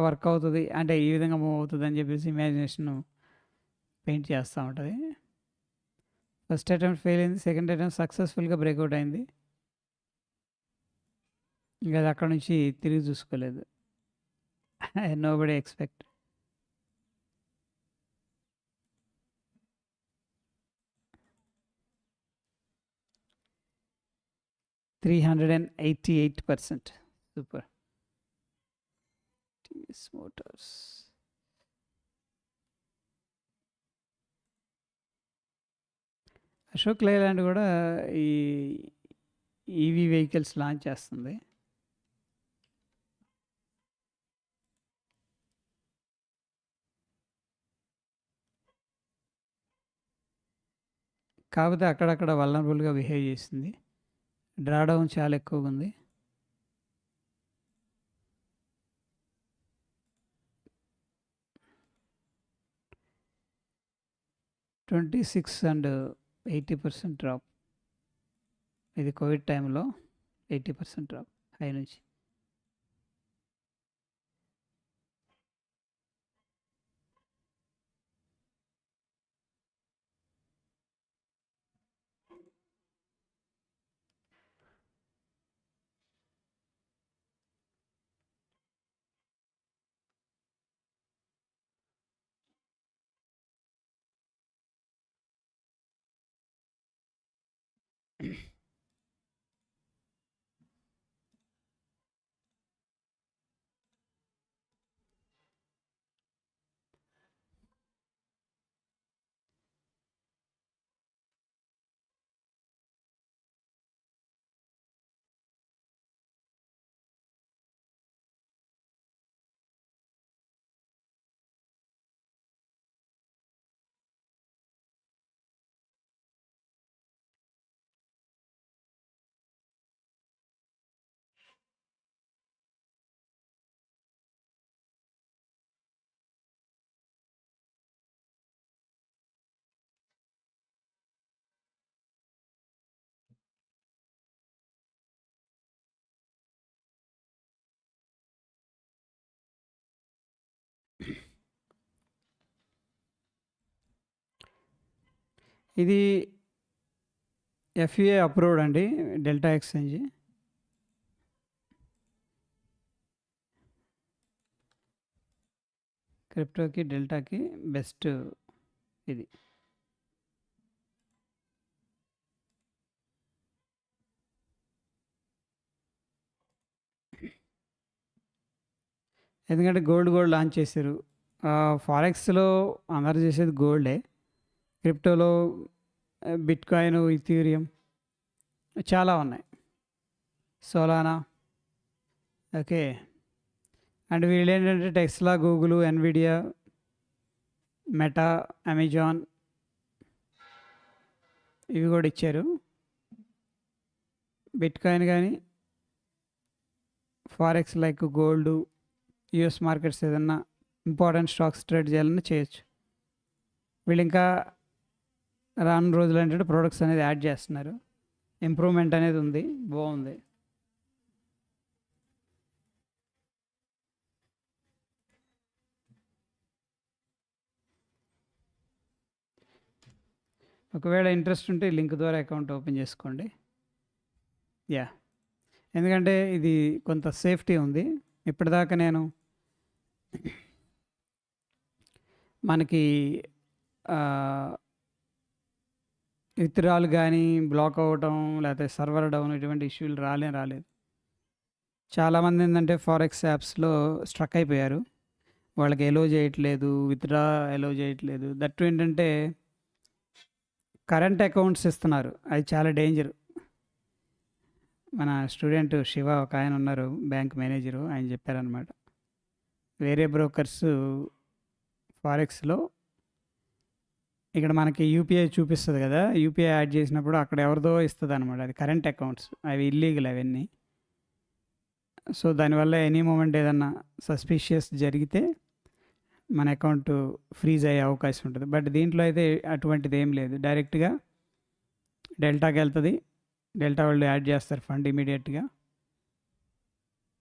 వర్క్ అవుతది. అంటే ఈ విధంగా మూవ్ అవుతదని చెప్పేసి ఇమాజినేషన్ పెయింట్ చేస్తా ఉంటది. ఫస్ట్ అటెంప్ట్ ఫెయిల్ అయింది. సెకండ్ అటెంప్ట్ సక్సెస్‌ఫుల్‌గా బ్రేకౌట్ అయింది. ఇంక అది అక్కడి నుంచి తిరిగి చూసుకోలేదు. Nobody expect. %388 super. TVS motors. Ashok Leyland కూడా ఈ ఈవీ వెహికల్స్ లాంచ్ చేస్తుంది. కాకపోతే అక్కడక్కడ వల్నరబుల్‌గా బిహేవ్ చేసింది. డ్రాడౌన్ చాలా ఎక్కువగా ఉంది. $26.80 డ్రాప్. ఇది కోవిడ్ టైంలో 80% డ్రాప్ హై నుంచి. ఇది ఎఫ్‌ఏ అప్రూవ్డ్ అండి డెల్టా ఎక్స్‌చేంజ్. క్రిప్టోకి, డెల్టాకి బెస్ట్ ఇది. ఎందుకంటే గోల్డ్ లాంచ్ చేశారు. ఫారెక్స్‌లో అందరూ చేసేది గోల్డే. క్రిప్టోలో బిట్‌కాయిన్, ఇథీరియం చాలా ఉన్నాయి. Solana okay. అండ్ వీళ్ళేంటంటే Tesla, Google, Nvidia, Meta, Amazon ఇవి కూడా ఇచ్చారు. బిట్‌కాయిన్ కానీ forex like gold, US markets ఏదన్నా ఇంపార్టెంట్ స్టాక్స్ ట్రేడ్ చేయాలన్నా చేయొచ్చు. వీళ్ళు ఇంకా రానున్న రోజులు ఏంటంటే ప్రొడక్ట్స్ అనేది యాడ్ చేస్తున్నారు. ఇంప్రూవ్మెంట్ అనేది ఉంది, బాగుంది. ఒకవేళ ఇంట్రెస్ట్ ఉంటే లింక్ ద్వారా అకౌంట్ ఓపెన్ చేసుకోండి. యా, ఎందుకంటే ఇది కొంత సేఫ్టీ ఉంది. ఇప్పటిదాకా నేను మనకి విత్డ్రాలు కానీ బ్లాక్ అవ్వటం లేకపోతే సర్వర్ డౌన్ ఇటువంటి ఇష్యూలు రాలేదు. చాలామంది ఏంటంటే ఫారెక్స్ యాప్స్లో స్ట్రక్ అయిపోయారు. వాళ్ళకి ఎలో చేయట్లేదు, విత్‌డ్రా ఎలో చేయట్లేదు. దట్టు ఏంటంటే కరెంట్ అకౌంట్స్ ఇస్తున్నారు. అది చాలా డేంజర్. మన స్టూడెంట్ శివ ఒక ఆయన ఉన్నారు, బ్యాంక్ మేనేజరు. ఆయన చెప్పారనమాట. వేరే బ్రోకర్స్ ఫారెక్స్‌లో ఇక్కడ మనకి యూపీఐ చూపిస్తది కదా! యూపీఐ యాడ్ చేసినప్పుడు అక్కడ ఎవరిదో ఇస్తదనమాట. అది కరెంట్ అకౌంట్స్. అవి ఇల్లీగల్ అవన్నీ. సో, దానివల్ల ఎనీ మొమెంట్ ఏదన్నా సస్పిషియస్ జరిగితే మన అకౌంట్ ఫ్రీజ్ అయ్యే అవకాశం ఉంటది. బట్ దీంట్లో అయితే అటువంటిదేం లేదు. డైరెక్ట్‌గా డెల్టాకెళ్తది. డెల్టా వాళ్ళు యాడ్ చేస్తారు ఫండ్ ఇమ్మీడియేట్‌గా.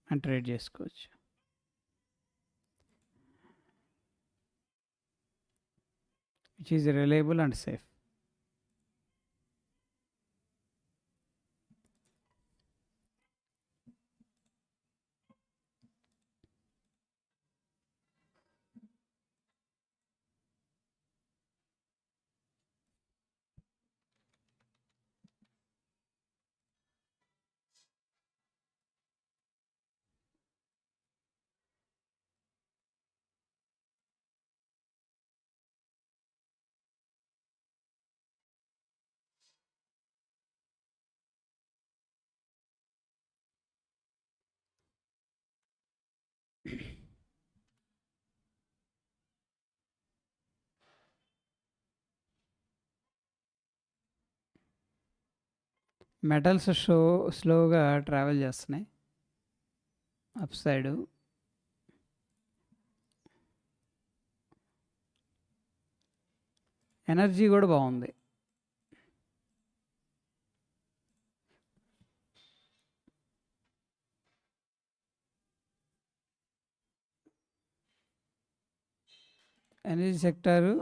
అండ్ ట్రేడ్ చేసుకోవచ్చు. Which is reliable and safe. Metals స్లోగా ట్రావెల్ చేస్తున్నాయి అప్ సైడు. ఎనర్జీ కూడా బాగుంది. Energy sector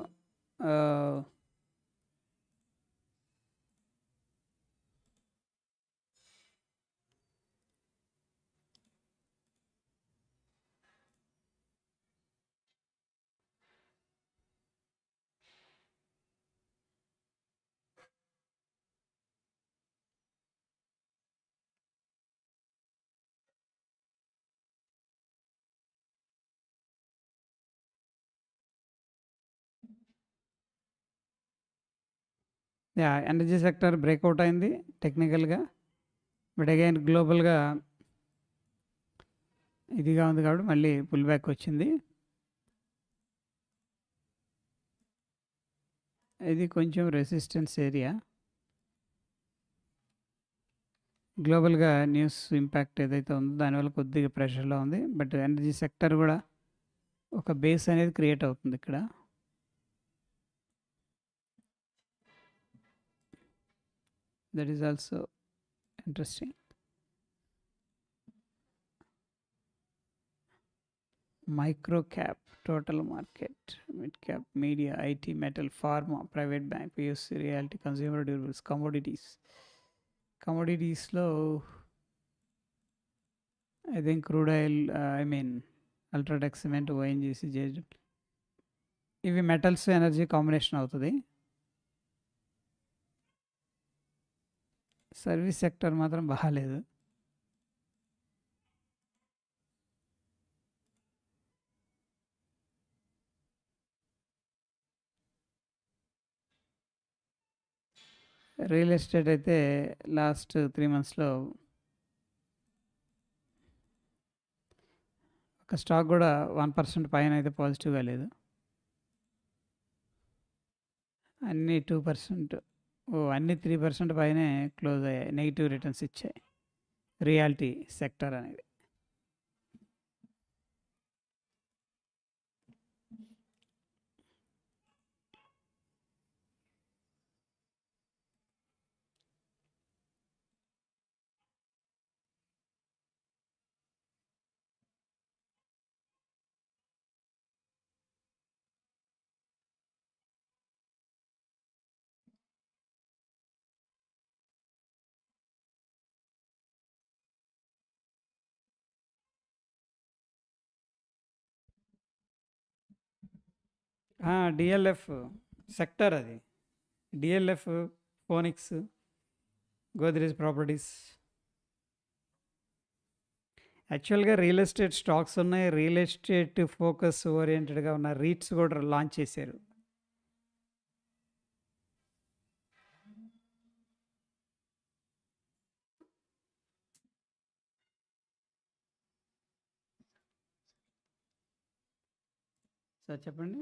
energy sector breakout అయింది టెక్నికల్గా. బట్ అగైన్ గ్లోబల్గా ఇదిగా ఉంది కాబట్టి మళ్ళీ పుల్ బ్యాక్ వచ్చింది. ఇది కొంచెం రెసిస్టెన్స్ ఏరియా. గ్లోబల్గా న్యూస్ ఇంపాక్ట్ ఏదైతే ఉందో దానివల్ల కొద్దిగా ప్రెషర్లో ఉంది. బట్ ఎనర్జీ సెక్టర్ కూడా ఒక బేస్ అనేది క్రియేట్ అవుతుంది ఇక్కడ. That is also interesting. Micro cap, total market, mid cap, media, IT, metal, pharma, private bank, PSE, realty, consumer durables, commodities. కమోడిటీస్లో I think crude oil, UltraTech cement, ONGC, JSW, ఇవి metals energy combination అవుతుంది. Service sector మాత్రం బాగాలేదు. Real estate అయితే last 3 మంత్స్లో ఒక stock కూడా 1% పైన అయితే పాజిటివ్గా లేదు. అన్నీ 2%, అన్నీ 3% పైనే క్లోజ్ అయ్యాయి, నెగిటివ్ రిటర్న్స్ ఇచ్చాయి రియాలిటీ సెక్టర్ అనేది. డిఎల్ఎఫ్ సెక్టర్ అది. డిఎల్ఎఫ్, ఫోనిక్స్, గోద్రేజ్ ప్రాపర్టీస్, యాక్చువల్‌గా రియల్ ఎస్టేట్ స్టాక్స్ ఉన్నాయి. రియల్ ఎస్టేట్ ఫోకస్ ఓరియెంటెడ్‌గా ఉన్న రీట్స్ కూడా లాంచ్ చేశారు. సార్ చెప్పండి.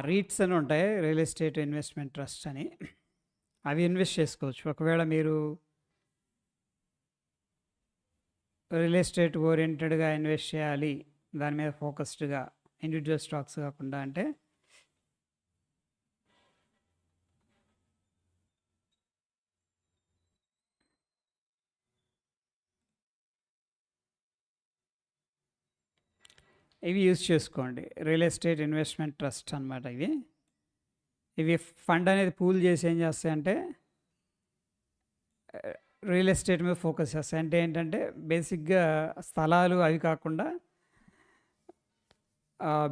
రీట్స్ అని ఉంటాయి. రియల్ ఎస్టేట్ ఇన్వెస్ట్‌మెంట్ ట్రస్ట్ అని. అవి ఇన్వెస్ట్ చేసుకోవచ్చు. ఒకవేళ మీరు రియల్ ఎస్టేట్ ఓరియెంటెడ్‌గా ఇన్వెస్ట్ చేయాలి, దాని మీద ఫోకస్డ్‌గా, ఇండివిడ్యువల్ స్టాక్స్ కాకుండా అంటే ఇవి యూజ్ చేసుకోండి. రియల్ ఎస్టేట్ ఇన్వెస్ట్‌మెంట్ ట్రస్ట్ అనమాట ఇవి. ఇవి ఫండ్ అనేది పూల్ చేసి ఏం చేస్తాయంటే రియల్ ఎస్టేట్ మీద ఫోకస్ చేస్తాయి. అంటే ఏంటంటే బేసిక్‌గా స్థలాలు అవి కాకుండా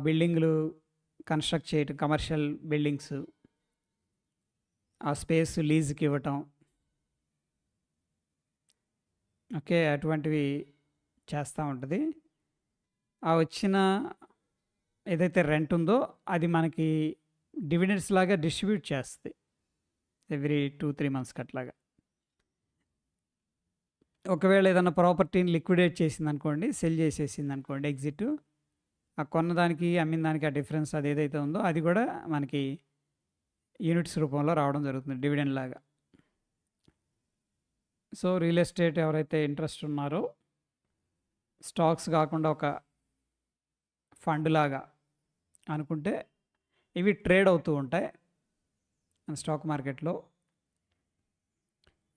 బిల్డింగ్‌లు కన్‌స్ట్రక్ట్ చేయటం, కమర్షియల్ బిల్డింగ్స్, ఆ స్పేస్ లీజ్‌కి ఇవ్వటం. ఓకే. అటువంటివి చేస్తా ఉంటది. ఆ వచ్చిన ఏదైతే రెంట్ ఉందో అది మనకి డివిడెండ్స్ లాగా డిస్ట్రిబ్యూట్ చేస్తది. ఎవ్రీ 2, 3 మంత్స్‌కి అట్లాగా. ఒకవేళ ఏదన్నా ప్రాపర్టీని లిక్విడేట్ చేసిందనుకోండి, సెల్ చేసేసిందనుకోండి ఎగ్జిట్, ఆ కొన్నదానికి, అమ్మిన దానికి ఆ డిఫరెన్స్ అదేదైతే ఉందో అది కూడా మనకి యూనిట్స్ రూపంలో రావడం జరుగుతుంది డివిడెండ్ లాగా. సో, రియల్ ఎస్టేట్ ఎవరైతే ఇంట్రెస్ట్ ఉన్నారో స్టాక్స్ కాకుండా ఒక ఫండ్ లాగా అనుకుంటే ఇవి ట్రేడ్ అవుతూ ఉంటాయి స్టాక్ మార్కెట్‌లో.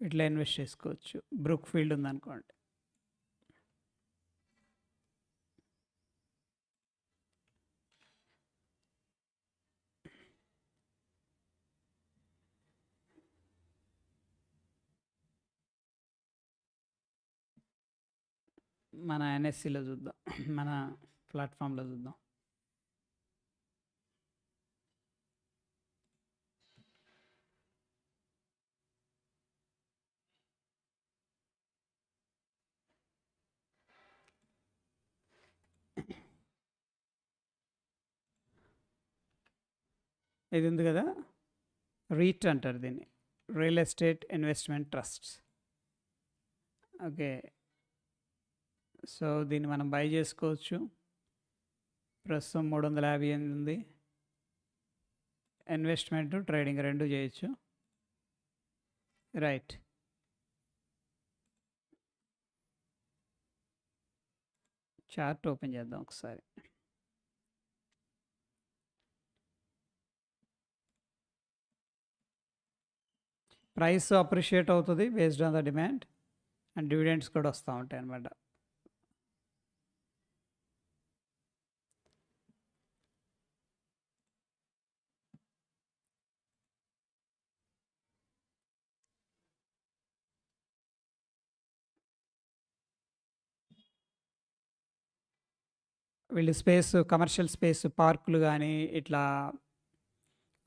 ఇట్లా ఇన్వెస్ట్ చేసుకోవచ్చు. బ్రూక్ ఫీల్డ్ ఉందనుకోండి. మన ఎన్ఎస్సిలో చూద్దాం. మన ప్లాట్‌ఫామ్‌లో చూద్దాం. ఇది ఉంది కదా! రీట్ అంటారు దీన్ని. Real estate investment trusts. Okay. So, దీన్ని మనం బై చేసుకోవచ్చు. ప్రస్తుతం 358 ఉంది. ఇన్వెస్ట్‌మెంట్, ట్రేడింగ్ 2 చేయొచ్చు. రైట్. చార్ట్ ఓపెన్ చేద్దాం ఒకసారి. ప్రైస్ అప్రిషియేట్ అవుతది based on the demand and dividends కూడా వస్తా ఉంటాయన్నమాట. వీళ్ళు స్పేస్, కమర్షియల్ స్పేస్, పార్కులు గానీ, ఇట్లా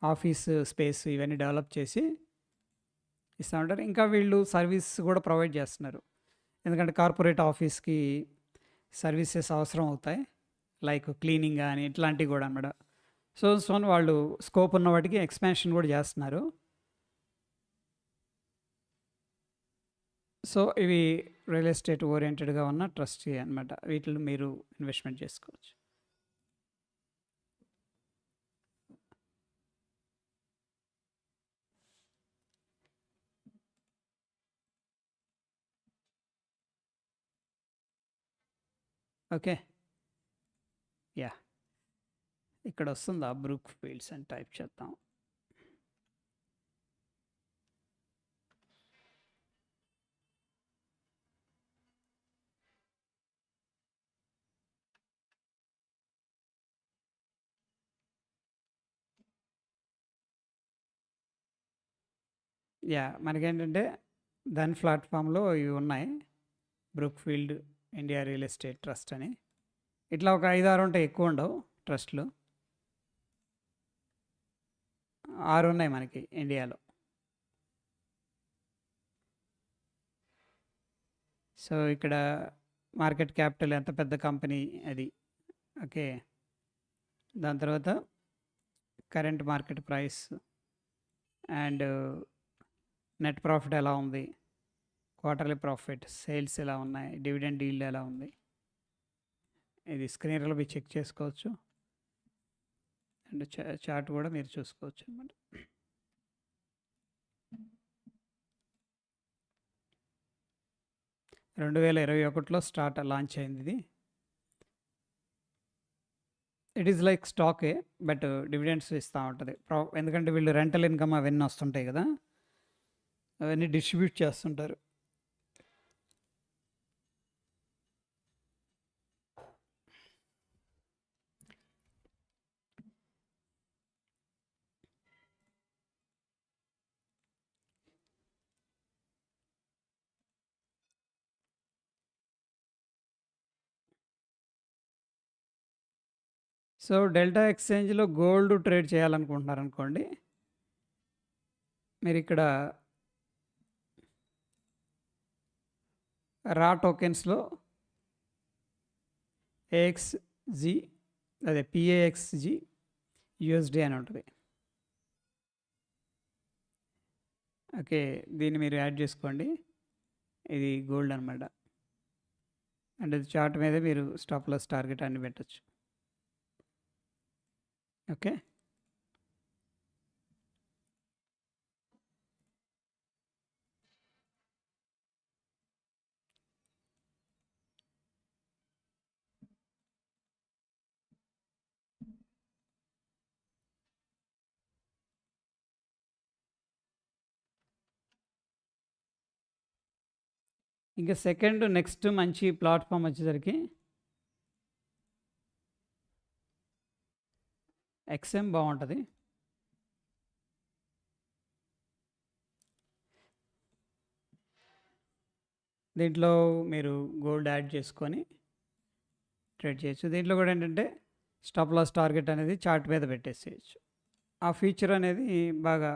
ఆఫీస్ స్పేస్ ఇవన్నీ డెవలప్ చేసి ఇస్తా ఉంటారు. ఇంకా వీళ్ళు సర్వీస్ కూడా ప్రొవైడ్ చేస్తున్నారు. ఎందుకంటే కార్పొరేట్ ఆఫీస్‌కి సర్వీసెస్ అవసరం అవుతాయి. లైక్ క్లీనింగ్ గానీ, ఇట్లాంటివి కూడా అన్నమాట. సో, వాళ్ళు స్కోప్ ఉన్న వాటికి ఎక్స్‌పాన్షన్ కూడా చేస్తున్నారు. సో ఇవి రియల్ ఎస్టేట్ ఓరియంటెడ్గా ఉన్న ట్రస్ట్ అనమాట. వీటిలో మీరు ఇన్వెస్ట్మెంట్ చేసుకోవచ్చు. ఓకే. యా, ఇక్కడ వస్తుందా బ్రూక్ ఫీల్డ్స్ అని టైప్ చేద్దాం. యా, మనకేంటంటే దాని ప్లాట్ఫామ్లో ఇవి ఉన్నాయి. Brookfield India real estate trust అని. ఇట్లా ఒక 5-6 ఉంటాయి, ఎక్కువ ఉండవు ట్రస్ట్లు. 6 ఉన్నాయి మనకి ఇండియాలో. సో ఇక్కడ మార్కెట్ క్యాపిటల్ ఎంత పెద్ద కంపెనీ అది. ఓకే, దాని తర్వాత current market price and net profit ఎలా ఉంది, క్వార్టర్లీ ప్రాఫిట్, సేల్స్ ఎలా ఉన్నాయి, డివిడెండ్ డీల్ ఎలా ఉంది. ఇది స్క్రీన్లో మీరు చెక్ చేసుకోవచ్చు. అండ్ చార్ట్ కూడా మీరు చూసుకోవచ్చు అన్నమాట. రెండు 2021లో లాంచ్ అయింది ఇది. ఇట్ ఈస్ లైక్ స్టాకే, బట్ డివిడెండ్స్ ఇస్తూ ఉంటుంది. ఎందుకంటే వీళ్ళు రెంటల్ ఇన్కమ్ అవన్నీ వస్తుంటాయి కదా, అవన్నీ డిస్ట్రిబ్యూట్ చేస్తుంటారు. సో డెల్టా ఎక్స్చేంజ్లో గోల్డ్ ట్రేడ్ చేయాలనుకుంటున్నారు అనుకోండి, మీరు ఇక్కడ రా టోకెన్స్లో ఏఎక్స్జి, అదే పిఏఎక్స్జి యూఎస్డి అని ఉంటుంది. ఓకే, దీన్ని మీరు యాడ్ చేసుకోండి. ఇది గోల్డ్ అనమాట. అండ్ ఇది చార్ట్ మీద మీరు స్టాప్ లాస్ టార్గెట్ అన్ని పెట్టచ్చు. ఓకే, ఇంకా సెకండ్ నెక్స్ట్ మంచి ప్లాట్ఫామ్ వచ్చేసరికి ఎక్స్ఎం బాగుంటుంది. దీంట్లో మీరు గోల్డ్ యాడ్ చేసుకొని ట్రేడ్ చేయొచ్చు. దీంట్లో కూడా ఏంటంటే స్టాప్ లాస్ టార్గెట్ అనేది చార్ట్ మీద పెట్టేసేయచ్చు. ఆ ఫీచర్ అనేది బాగా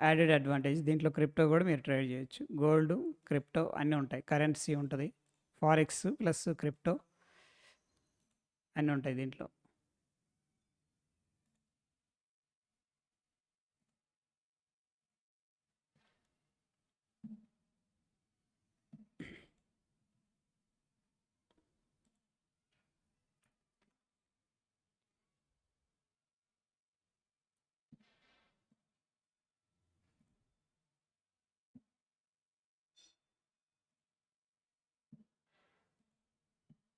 యాడెడ్ అడ్వాంటేజ్. దీంట్లో క్రిప్టో కూడా మీరు ట్రేడ్ చేయొచ్చు. గోల్డ్, క్రిప్టో అన్నీ ఉంటాయి. కరెన్సీ ఉంటుంది, ఫారెక్స్ ప్లస్ క్రిప్టో అన్నీ ఉంటాయి దీంట్లో.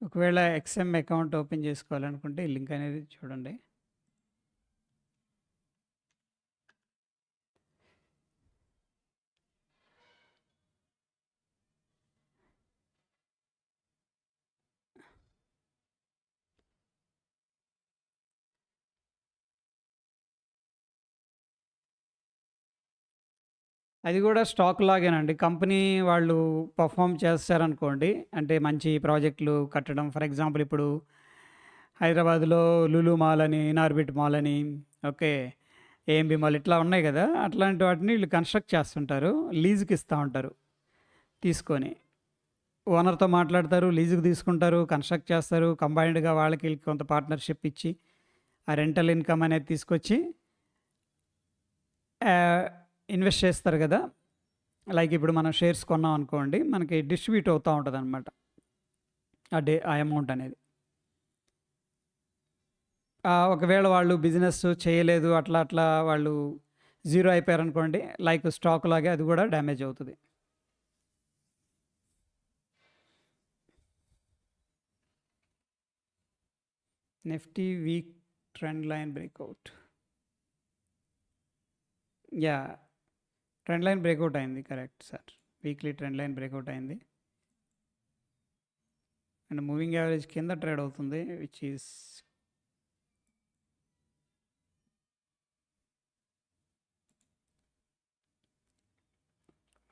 ఒకవేళ ఎక్స్ఎం అకౌంట్ ఓపెన్ చేసుకోవాలనుకుంటే ఈ లింక్ అనేది చూడండి. అది కూడా స్టాక్ లాగేనండి. కంపెనీ వాళ్ళు పర్ఫామ్ చేస్తారనుకోండి, అంటే మంచి ప్రాజెక్టులు కట్టడం. ఫర్ ఎగ్జాంపుల్ ఇప్పుడు హైదరాబాద్లో లులు మాల్ అని, ఇనార్బిట్ మాల్ అని, ఓకే, ఏఎంబి మాల్ ఇట్లా ఉన్నాయి కదా, అట్లాంటి వాటిని వీళ్ళు కన్స్ట్రక్ట్ చేస్తుంటారు, లీజుకి ఇస్తూ ఉంటారు. తీసుకొని ఓనర్తో మాట్లాడతారు, లీజుకి తీసుకుంటారు, కన్స్ట్రక్ట్ చేస్తారు. కంబైన్డ్గా వాళ్ళకి వీళ్ళకి కొంత పార్ట్నర్షిప్ ఇచ్చి ఆ రెంటల్ ఇన్కమ్ అనేది తీసుకొచ్చి ఇన్వెస్ట్ చేస్తారు కదా. లైక్ ఇప్పుడు మనం షేర్స్ కొన్నాం అనుకోండి, మనకి డిస్ట్రిబ్యూట్ అవుతూ ఉంటుంది అనమాట ఆ అమౌంట్ అనేది. ఒకవేళ వాళ్ళు బిజినెస్ చేయలేదు, అట్లా అట్లా వాళ్ళు జీరో అయిపోయారనుకోండి, లైక్ స్టాక్ లాగే అది కూడా డ్యామేజ్ అవుతుంది. Nifty week trend line breakout. Yeah, trend line breakout అయింది, correct sir. Weekly trend line breakout అయింది అండ్ మూవింగ్ యావరేజ్ కింద ట్రేడ్ అవుతుంది, విచ్ ఈస్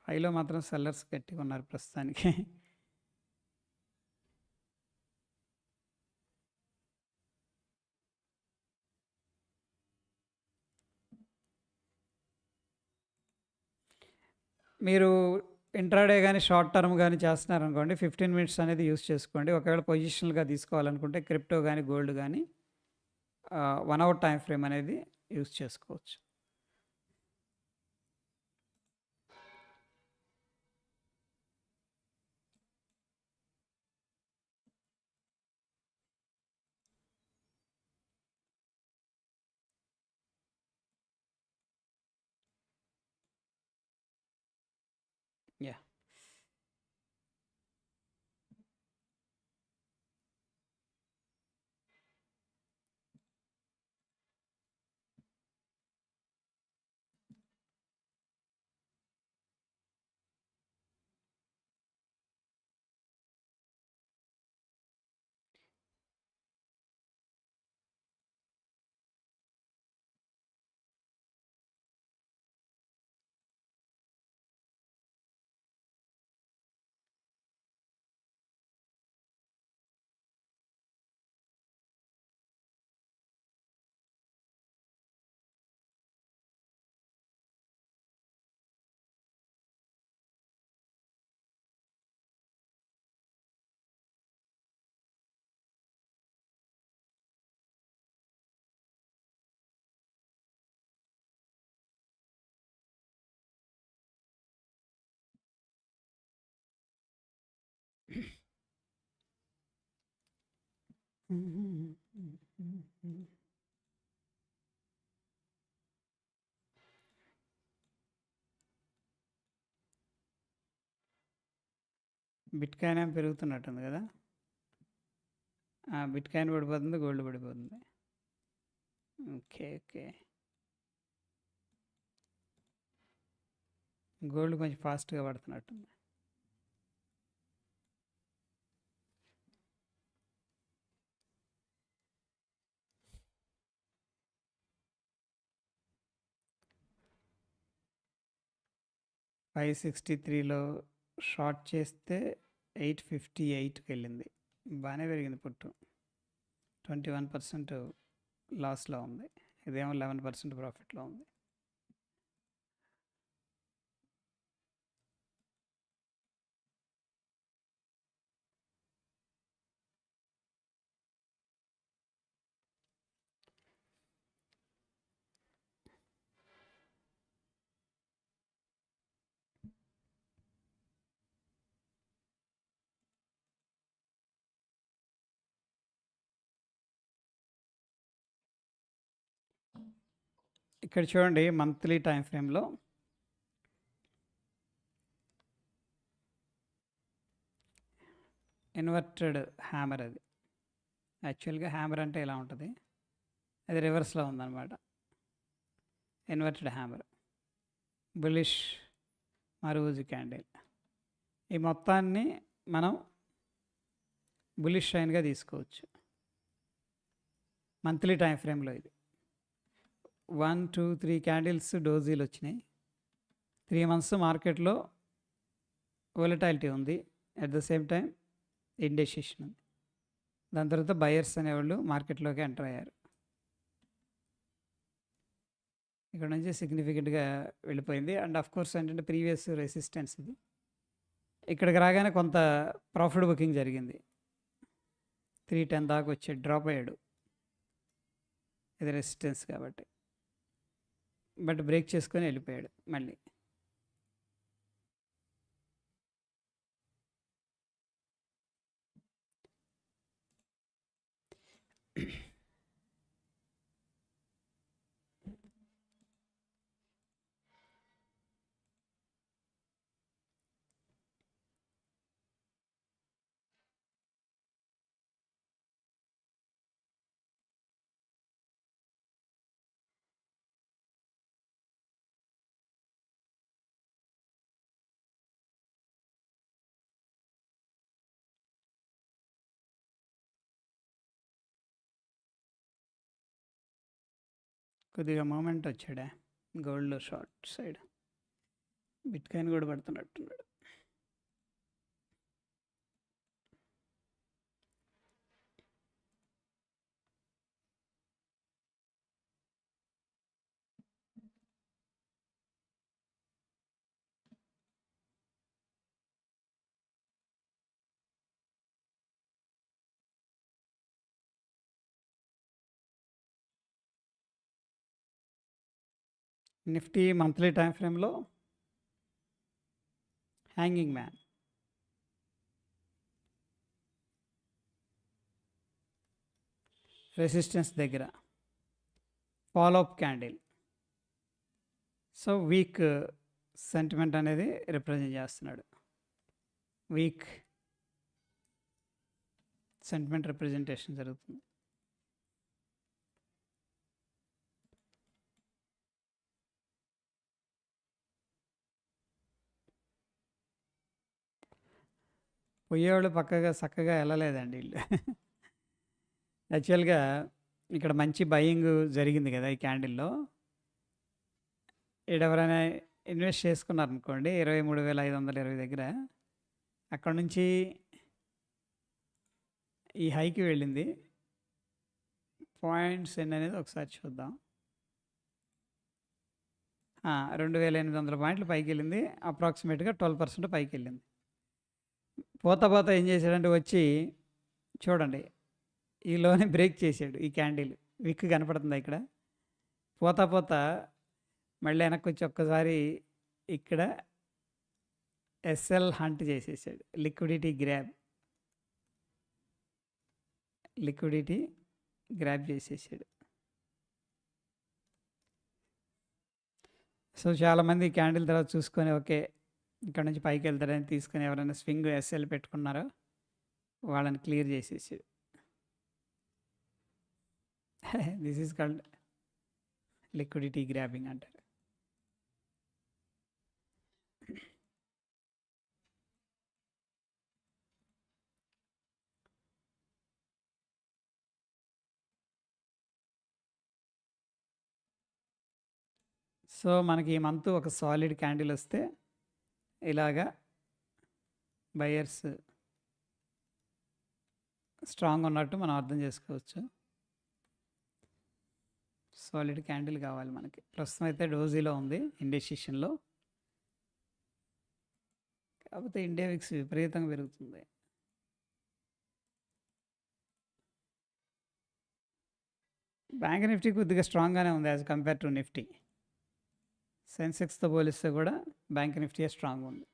హైలో మాత్రం సెల్లర్స్ గట్టిగా ఉన్నారు ప్రస్తుతానికి. మీరు ఇంట్రాడే కానీ షార్ట్ టర్మ్ కానీ చేస్తున్నారనుకోండి, 15 మినిట్స్ అనేది యూస్ చేసుకోండి. ఒకవేళ పొజిషనల్గా తీసుకోవాలనుకుంటే క్రిప్టో కానీ గోల్డ్ కానీ 1 అవర్ టైం ఫ్రేమ్ అనేది యూస్ చేసుకోవచ్చు. యా, బిట్ కాయిన్ ఏం పెరుగుతున్నట్టుంది కదా. బిట్ కాయిన్ పడిపోతుంది, గోల్డ్ పడిపోతుంది. ఓకే ఓకే, గోల్డ్ కొంచెం ఫాస్ట్గా పడుతున్నట్టుంది. $563లో షార్ట్ చేస్తే 858కి వెళ్ళింది, బాగానే పెరిగింది పుట్టు. 21% లాస్లో ఉంది, ఇదేమో 11% ప్రాఫిట్లో ఉంది. ఇక్కడ చూడండి, మంత్లీ టైం ఫ్రేమ్లో ఇన్వర్టెడ్ హ్యామర్. అది యాక్చువల్గా హ్యామర్ అంటే ఇలా ఉంటుంది, అది రివర్స్లో ఉందన్నమాట. ఇన్వర్టెడ్ హ్యామర్, బులిష్ మరూజు క్యాండిల్. ఈ మొత్తాన్ని మనం బులిష్ షైన్గా తీసుకోవచ్చు మంత్లీ టైం ఫ్రేమ్లో. ఇది 1 2 3 క్యాండిల్స్ డోజీలు వచ్చినాయి. 3 months మార్కెట్లో వోలటాలిటీ ఉంది, at the same time indecision ఉంది. దాని తర్వాత బయర్స్ అనేవాళ్ళు మార్కెట్లోకి ఎంటర్ అయ్యారు. ఇక్కడ నుంచి సిగ్నిఫికెంట్గా వెళ్ళిపోయింది. అండ్ ఆఫ్ కోర్స్ ఏంటంటే ప్రీవియస్ రెసిస్టెన్స్ ఇది. ఇక్కడికి రాగానే కొంత ప్రాఫిట్ బుకింగ్ జరిగింది, 310 దాకా వచ్చి డ్రాప్ అయ్యాడు. ఇది రెసిస్టెన్స్ కాబట్టి, బట్ బ్రేక్ చేసుకొని వెళ్ళిపోయాడు మళ్ళీ. కొద్దిగా మూమెంట్ వచ్చాడా గోల్డ్లో షార్ట్ సైడ్. బిట్ కాయిన్ కూడా పడుతున్నట్టున్నాడు. నిఫ్టీ మంత్లీ టైం ఫ్రేమ్లో హ్యాంగింగ్ మ్యాన్, రెసిస్టెన్స్ దగ్గర follow up candle. So weak sentiment అనేది రిప్రజెంట్ చేస్తున్నాడు. వీక్ సెంటిమెంట్ రిప్రజెంటేషన్ జరుగుతుంది. పోయేవాళ్ళు పక్కగా చక్కగా వెళ్ళలేదండి వీళ్ళు. యాక్చువల్గా ఇక్కడ మంచి బయింగ్ జరిగింది కదా ఈ క్యాండిల్లో. ఎవరైనా ఇన్వెస్ట్ చేసుకున్నారనుకోండి 23,520 దగ్గర, అక్కడ నుంచి ఈ హైకి వెళ్ళింది. పాయింట్స్ ఎన్ని అనేది ఒకసారి చూద్దాం. 2,800 పాయింట్లు పైకి వెళ్ళింది. అప్రాక్సిమేట్గా 12% పైకి వెళ్ళింది. పోతా పోతా ఏం చేశాడంటే వచ్చి చూడండి ఈలోనే బ్రేక్ చేశాడు. ఈ క్యాండిల్ విక్ కనపడుతుంది ఇక్కడ. పోతా పోతా మళ్ళీ వెనక్కి వచ్చి ఒక్కసారి ఇక్కడ ఎస్ఎల్ హంట్ చేసేసాడు. లిక్విడిటీ గ్రాబ్ చేసేసాడు. సో చాలామంది క్యాండిల్ తర్వాత చూసుకొని ఓకే ఇక్కడ నుంచి పైకి వెళ్తారని తీసుకొని ఎవరైనా స్వింగ్ ఎస్ఎల్ పెట్టుకున్నారో వాళ్ళని క్లియర్ చేసేసాడు. This is called liquidity grabbing అంటారు. సో మనకి ఈ మంత్ ఒక సాలిడ్ క్యాండిల్ వస్తే ఇలాగా బయర్స్ స్ట్రాంగ్ ఉన్నట్టు మనం అర్థం చేసుకోవచ్చు. సాలిడ్ క్యాండిల్ కావాలి మనకి. ప్రస్తుతం అయితే డోజీలో ఉంది ఇండెసిషన్లో, కాకపోతే ఇండియా విక్స్ విపరీతంగా పెరుగుతుంది. బ్యాంక్ నిఫ్టీ కొద్దిగా స్ట్రాంగ్గానే ఉంది యాజ్ కంపేర్ టు నిఫ్టీ. సెన్సెక్స్తో పోలిస్తే కూడా బ్యాంక్ నిఫ్టీ స్ట్రాంగ్ ఉంది.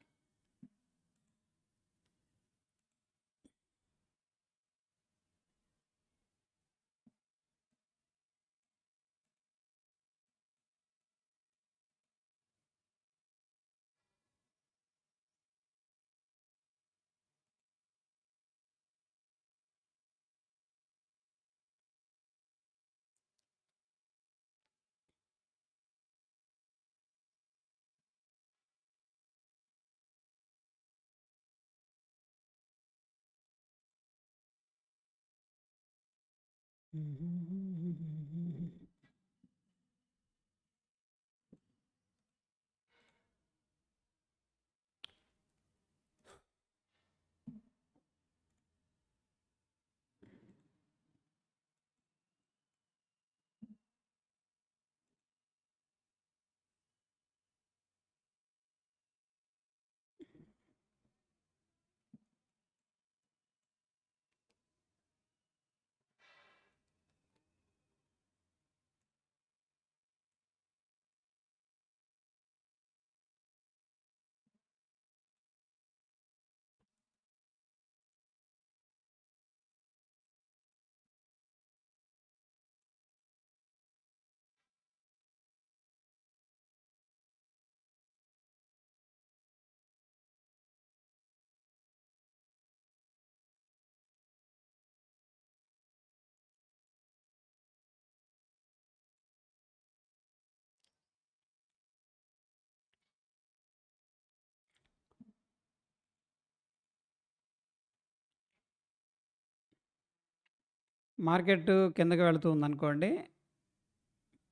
మార్కెట్ కిందకి వెళుతూ ఉందనుకోండి,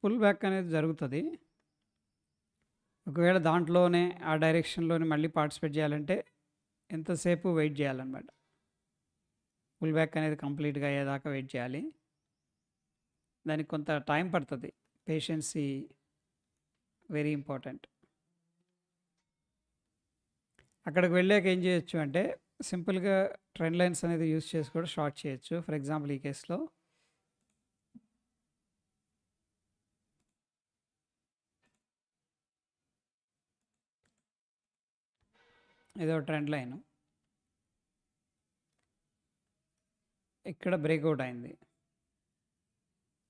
పుల్ బ్యాక్ అనేది జరుగుతది. ఒకవేళ దాంట్లోనే ఆ డైరెక్షన్‌లోనే మళ్ళీ పార్టిసిపేట్ చేయాలంటే ఎంతసేపు వెయిట్ చేయాలనమాట. పుల్ బ్యాక్ అనేది కంప్లీట్‌గా అయ్యేదాకా వెయిట్ చేయాలి. దానికి కొంత టైం పడతది. పేషెన్సీ వెరీ ఇంపార్టెంట్. అక్కడికి వెళ్ళాక ఏం చేయొచ్చు అంటే సింపుల్‌గా ట్రెండ్ లైన్స్ అనేది యూజ్ చేసి కూడా షార్ట్ చేయొచ్చు. ఫర్ ఎగ్జాంపుల్ ఈ కేస్‌లో ఇదో ట్రెండ్ లైన్. ఇక్కడ బ్రేక్అవుట్ అయింది.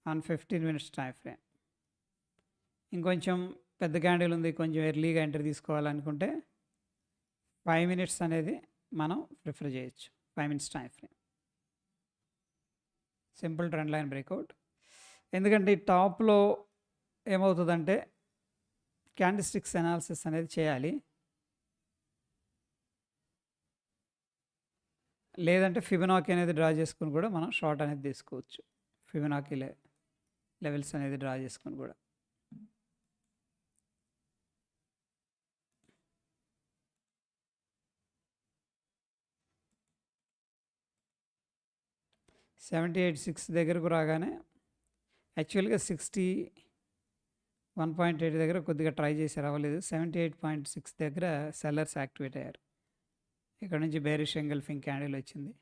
On 15 minutes time frame. ఇంకొంచెం పెద్ద క్యాండిల్ ఉంది, కొంచెం ఎర్లీగా ఎంట్రీ తీసుకోవాలనుకుంటే 5 మినిట్స్ అనేది మనం ప్రిఫర్ చేయొచ్చు. 5 minutes time frame. Simple trend line breakout. ఎందుకంటే ఈ టాప్‌లో ఏమవుతదంటే క్యాండిల్‌స్టిక్స్ అనాలిసిస్ అనేది చేయాలి. లేదంటే ఫిబొనాకీ అనేది డ్రా చేసుకొని కూడా మనం షార్ట్ అనేది తీసుకోవచ్చు. ఫిబొనాకీ లెవెల్స్ అనేది డ్రా చేసుకొని కూడా. $78.6 దగ్గరకు రాగానే యాక్చువల్‌గా 61.8 దగ్గర కొద్దిగా ట్రై చేశారు, అవ్వలేదు. 78.6 దగ్గర సెల్లర్స్ యాక్టివేట్ అయ్యారు. ఇక్కడ నుంచి బేరిష్ ఎంగల్ఫింగ్ క్యాండిల్ వచ్చింది.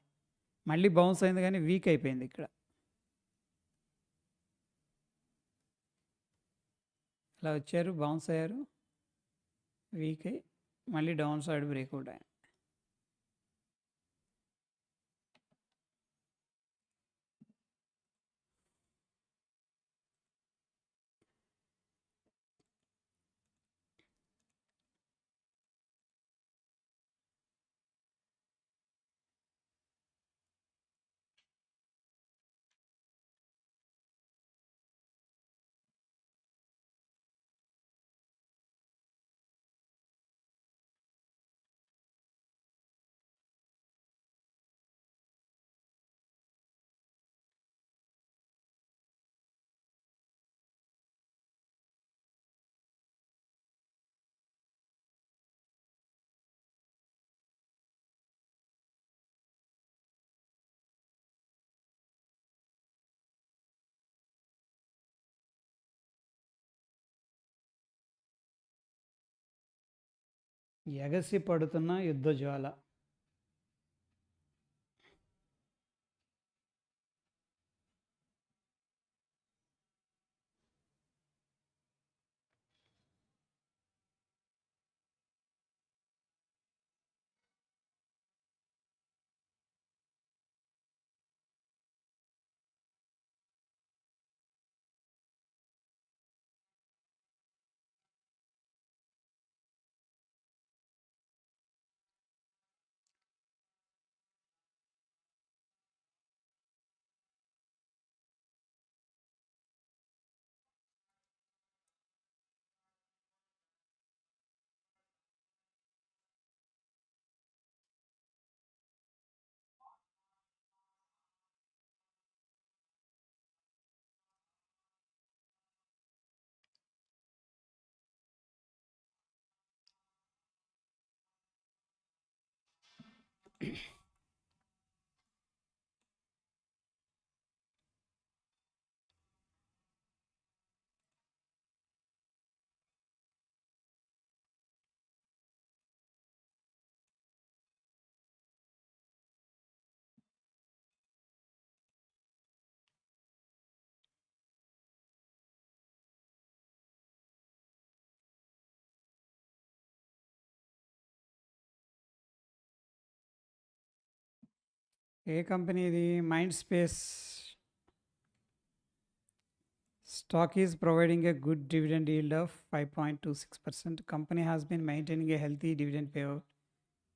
మళ్ళీ బౌన్స్ అయింది కానీ వీక్ అయిపోయింది ఇక్కడ. ఇలా వచ్చారు, బౌన్స్ అయ్యారు, వీక్ అయ్యి మళ్ళీ డౌన్ సైడ్ బ్రేక్అవుట్ అయ్యారు. ఎగసి పడుతున్న యుద్ధ జ్వాల. ఏ కంపెనీ ఇది? Mind space. Stock is providing a good dividend yield of 5.26%. Company has been maintaining a healthy dividend payout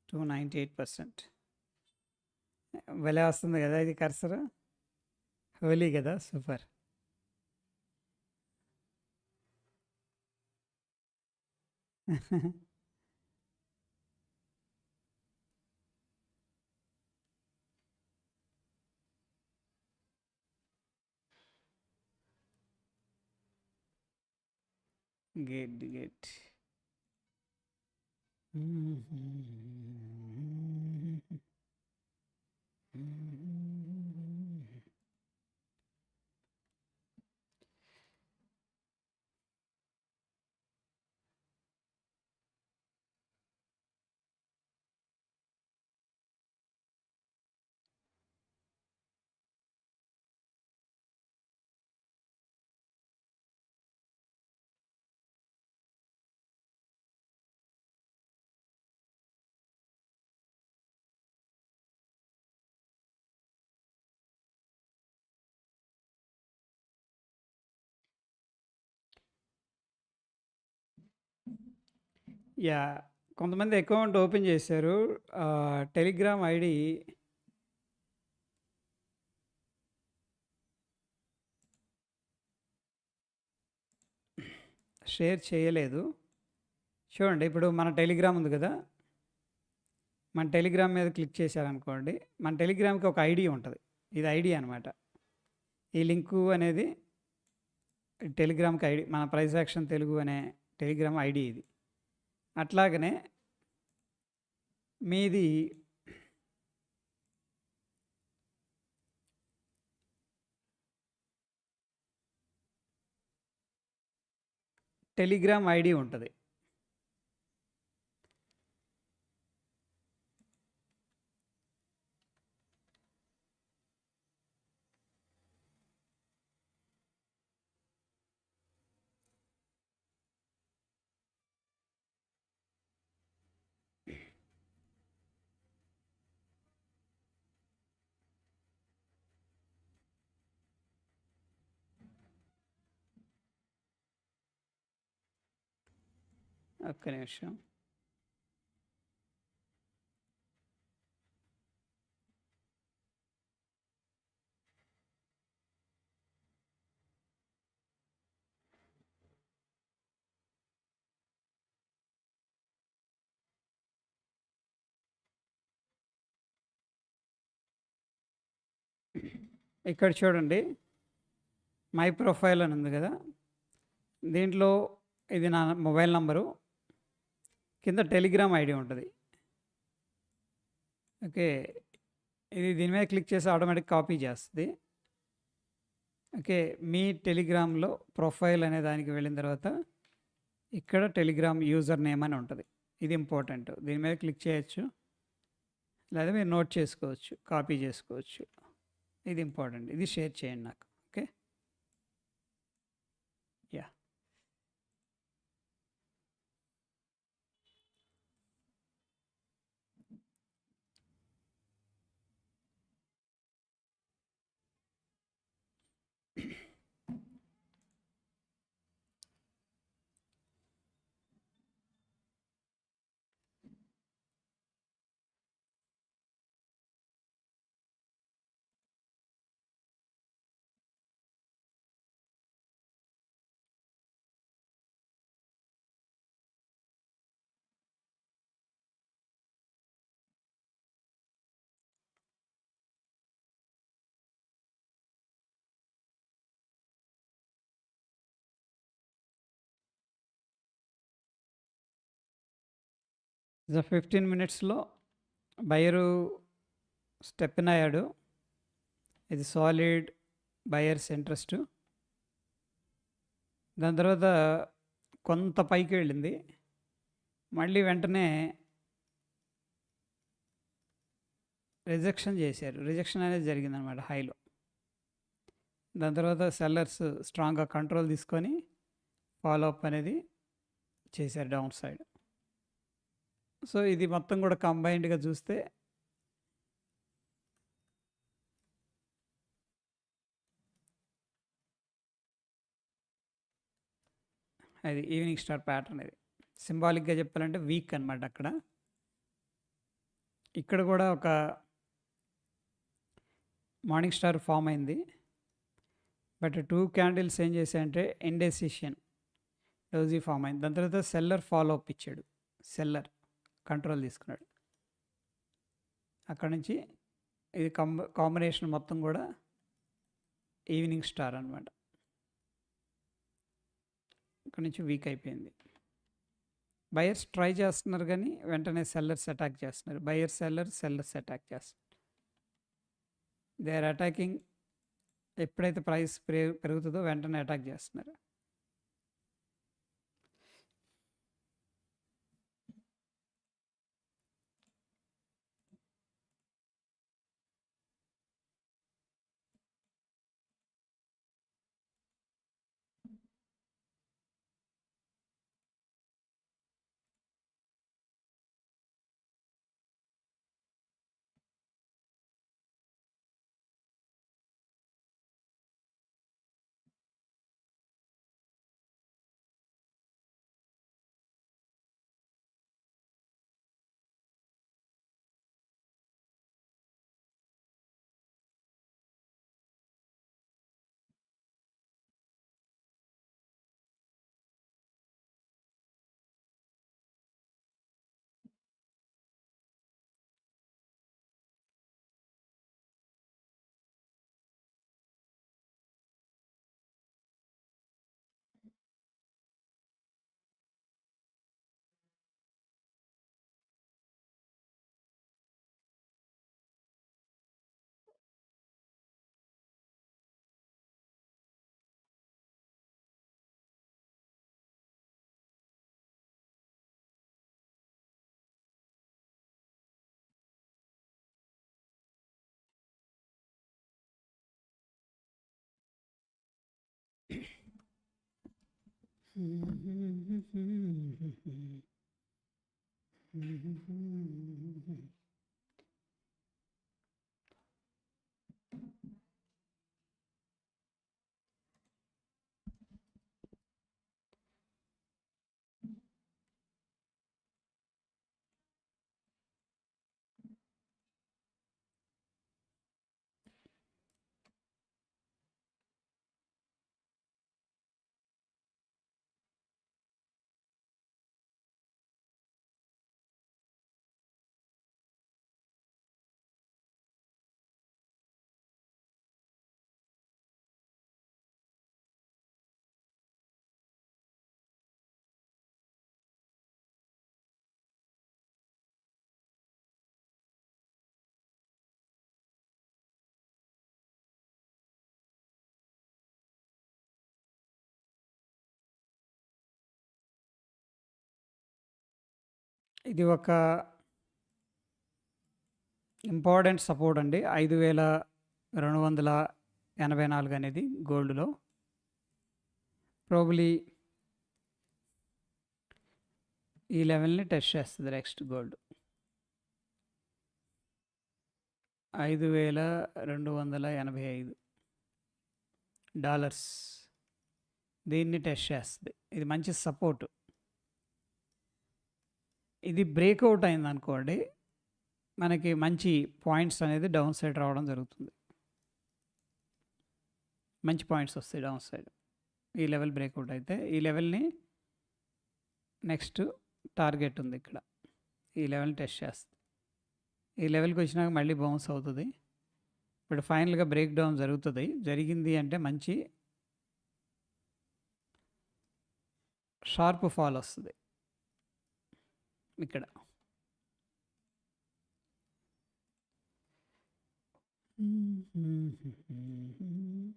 to 98%. భలే వస్తుంది కదా ఇది కర్సర్. హోలీ కదా, సూపర్. గుడ్. గుడ్. యాహ్! కొంతమంది అకౌంట్ ఓపెన్ చేశారు. టెలిగ్రామ్ ఐడీ షేర్ చేయలేదు. చూడండి, ఇప్పుడు మన టెలిగ్రామ్ ఉంది కదా! మన టెలిగ్రామ్ మీద క్లిక్ చేశారనుకోండి, మన టెలిగ్రామ్‌కి ఒక ఐడీ ఉంటది. ఇది ఐడీ అనమాట. ఈ లింకు అనేది టెలిగ్రామ్‌కి ఐడీ. మన ప్రైస్ యాక్షన్ తెలుగు అనే టెలిగ్రామ్ ఐడీ ఇది. అట్లాగనే మీది టెలిగ్రామ్ ఐడీ ఉంటది. ఒక్క నిమిషం. ఇక్కడ చూడండి, మై ప్రొఫైల్ అని ఉంది కదా! దీంట్లో ఇది నా మొబైల్ నంబరు. కింద టెలిగ్రామ్ ఐడీ ఉంటది. ఓకే. ఇది దీని మీద క్లిక్ చేసి ఆటోమేటిక్ కాపీ చేస్తది. ఓకే. మీ టెలిగ్రామ్‌లో ప్రొఫైల్ అనే దానికి వెళ్ళిన తర్వాత ఇక్కడ టెలిగ్రామ్ యూజర్ నేమ్ అని ఉంటది. ఇది ఇంపార్టెంట్. దీని మీద క్లిక్ చేయొచ్చు. లేదా మీరు నోట్ చేసుకోవచ్చు. కాపీ చేసుకోవచ్చు. ఇది ఇంపార్టెంట్. ఇది షేర్ చేయండి నాకు. ఓకే. యాహ్! సో, 15 మినిట్స్‌లో బయరు స్టెప్ ఇన్ అయ్యాడు. ఇది సాలిడ్ బయర్స్ ఇంట్రెస్ట్. దాని తర్వాత కొంత పైకి వెళ్ళింది. మళ్ళీ వెంటనే రిజెక్షన్ చేశారు. రిజెక్షన్ అనేది జరిగిందనమాట హైలో. దాని తర్వాత సెల్లర్స్ స్ట్రాంగ్‌గా కంట్రోల్ తీసుకొని ఫాలో అప్ అనేది చేశారు డౌన్ సైడ్. సో, ఇది మొత్తం కూడా కంబైన్డ్‌గా చూస్తే అది ఈవినింగ్ స్టార్ ప్యాటర్న్ ఇది. సింబాలిక్‌గా చెప్పాలంటే వీక్ అనమాట అక్కడ. ఇక్కడ కూడా ఒక మార్నింగ్ స్టార్ ఫామ్ అయింది. బట్ 2 క్యాండిల్స్ ఏం చేశాయంటే ఇండెసిషన్ డోజీ ఫామ్ అయింది. దాని తర్వాత సెల్లర్ ఫాలో అప్ ఇచ్చాడు. సెల్లర్ కంట్రోల్ తీసుకున్నాడు. అక్కడ నుంచి ఇది కాంబినేషన్ మొత్తం కూడా ఈవినింగ్ స్టార్ అనమాట. ఇక్కడ నుంచి వీక్ అయిపోయింది. బయర్స్ ట్రై చేస్తున్నారు కానీ వెంటనే సెల్లర్స్ అటాక్ చేస్తున్నారు. సెల్లర్స్ అటాక్ చేస్తున్నారు. They are attacking. ఎప్పుడైతే ప్రైస్ పెరుగుతుందో వెంటనే అటాక్ చేస్తున్నారు. ఇది ఒక ఇంపార్టెంట్ సపోర్ట్ అండి. 5284 అనేది గోల్డ్లో ప్రాబబ్లీ ఈ లెవెల్ని టెస్ట్ చేస్తుంది. నెక్స్ట్ గోల్డ్ $5285 దీన్ని టెస్ట్ చేస్తుంది. ఇది మంచి సపోర్ట్. ఇది బ్రేక్అవుట్ అయింది అనుకోండి, మనకి మంచి పాయింట్స్ అనేది డౌన్ సైడ్ రావడం జరుగుతుంది. మంచి పాయింట్స్ వస్తాయి డౌన్ సైడ్. ఈ లెవెల్ బ్రేక్అవుట్ అయితే ఈ లెవెల్ని నెక్స్ట్ టార్గెట్ ఉంది ఇక్కడ. ఈ లెవెల్ని టెస్ట్ చేస్తుంది. ఈ లెవెల్కి వచ్చినాక మళ్ళీ బౌన్స్ అవుతుంది. ఇప్పుడు ఫైనల్గా బ్రేక్ డౌన్ జరుగుతుంది. జరిగింది అంటే మంచి షార్ప్ ఫాల్ వస్తుంది ఇక్కడ. Mm-hmm.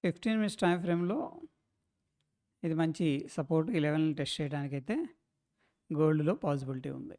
15 మినిట్స్ టైం ఫ్రేమ్లో ఇది మంచి సపోర్ట్. ఈ లెవెల్ని టెస్ట్ చేయడానికైతే గోల్డ్లో పాసిబిలిటీ ఉంది.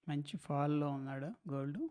మంచి ఫాల్‌లో ఉన్నాడు గోల్డు.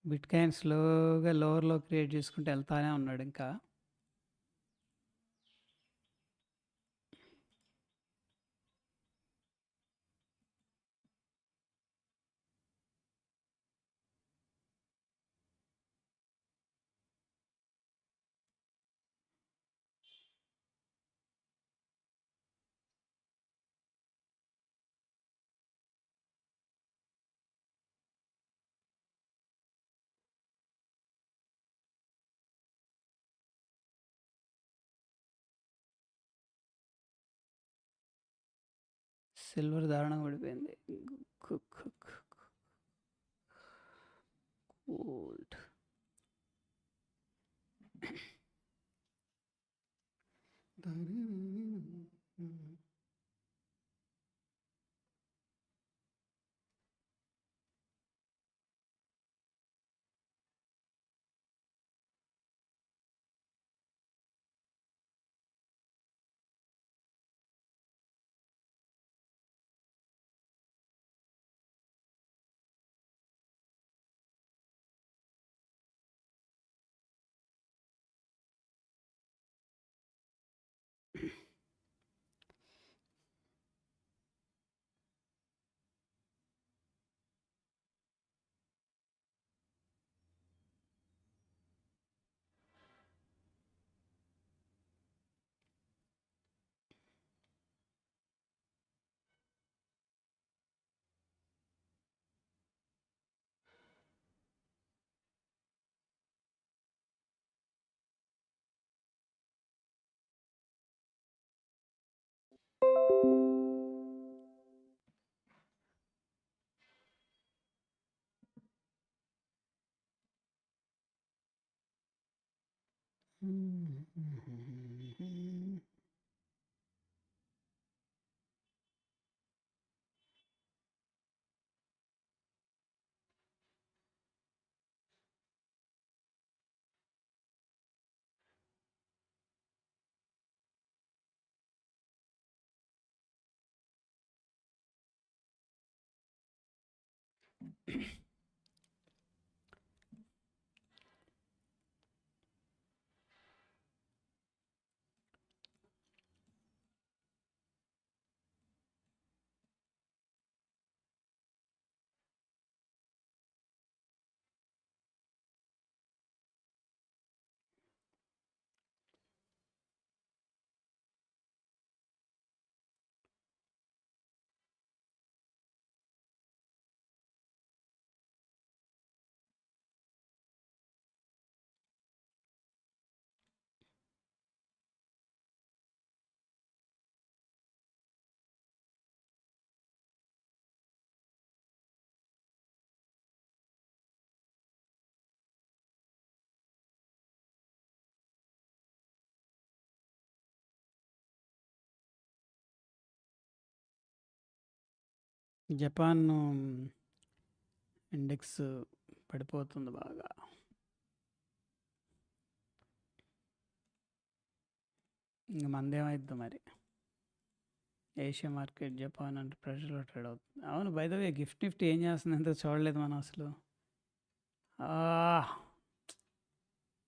బిట్‌కాయిన్ స్లోగా లోవర్‌లో క్రియేట్ చేసుకుంటూ ఎళ్తానే ఉన్నాడింకా. సిల్వర్ దారుణంగా పడిపోయింది. గోల్డ్. జపాన్ ఇండెక్స్ పడిపోతుంది బాగా. ఇంక మందేమైద్దో మరి. ఏషియా మార్కెట్ జపాన్ అంటే ప్రెషర్లో ట్రేడ్ అవుతుంది. అవును, by the way gift Nifty ఏం చేస్తుంది ఎంతో చూడలేదు మనం అసలు.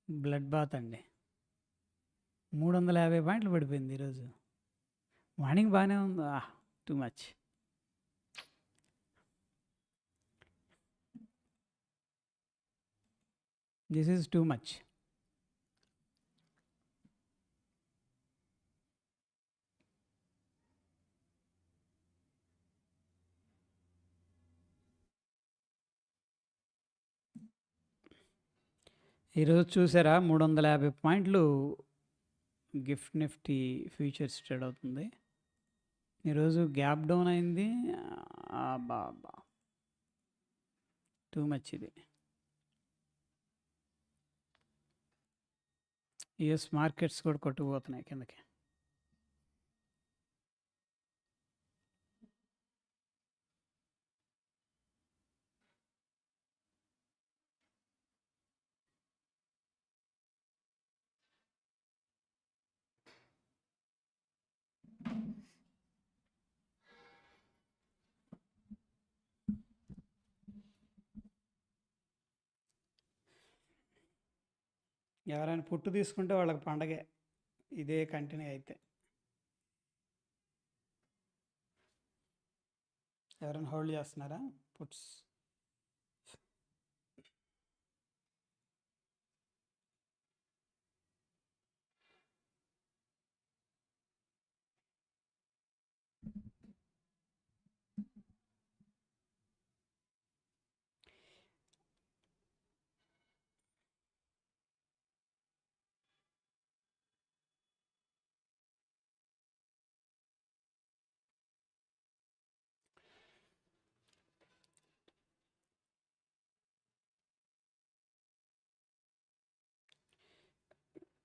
బ్లడ్ బాత్ అండి. 350 పాయింట్లు పడిపోయింది ఈరోజు. మార్నింగ్ బాగానే ఉంది. Too much. This is too much. ఈరోజు చూసారా 350 పాయింట్లు గిఫ్ట్ నిఫ్టీ ఫ్యూచర్స్ ట్రేడ్ అవుతుంది. ఈరోజు గ్యాప్ డౌన్ అయింది. బాబా టూ మచ్ ఇది. యుఎస్ మార్కెట్స్ కూడా కొట్టుకుపోతున్నాయి కిందకి. ఎవరైనా పుట్టు తీసుకుంటే వాళ్ళకి పండగే, ఇదే కంటిన్యూ అయితే. ఎవరైనా హోల్డ్ చేస్తున్నారా పుట్స్?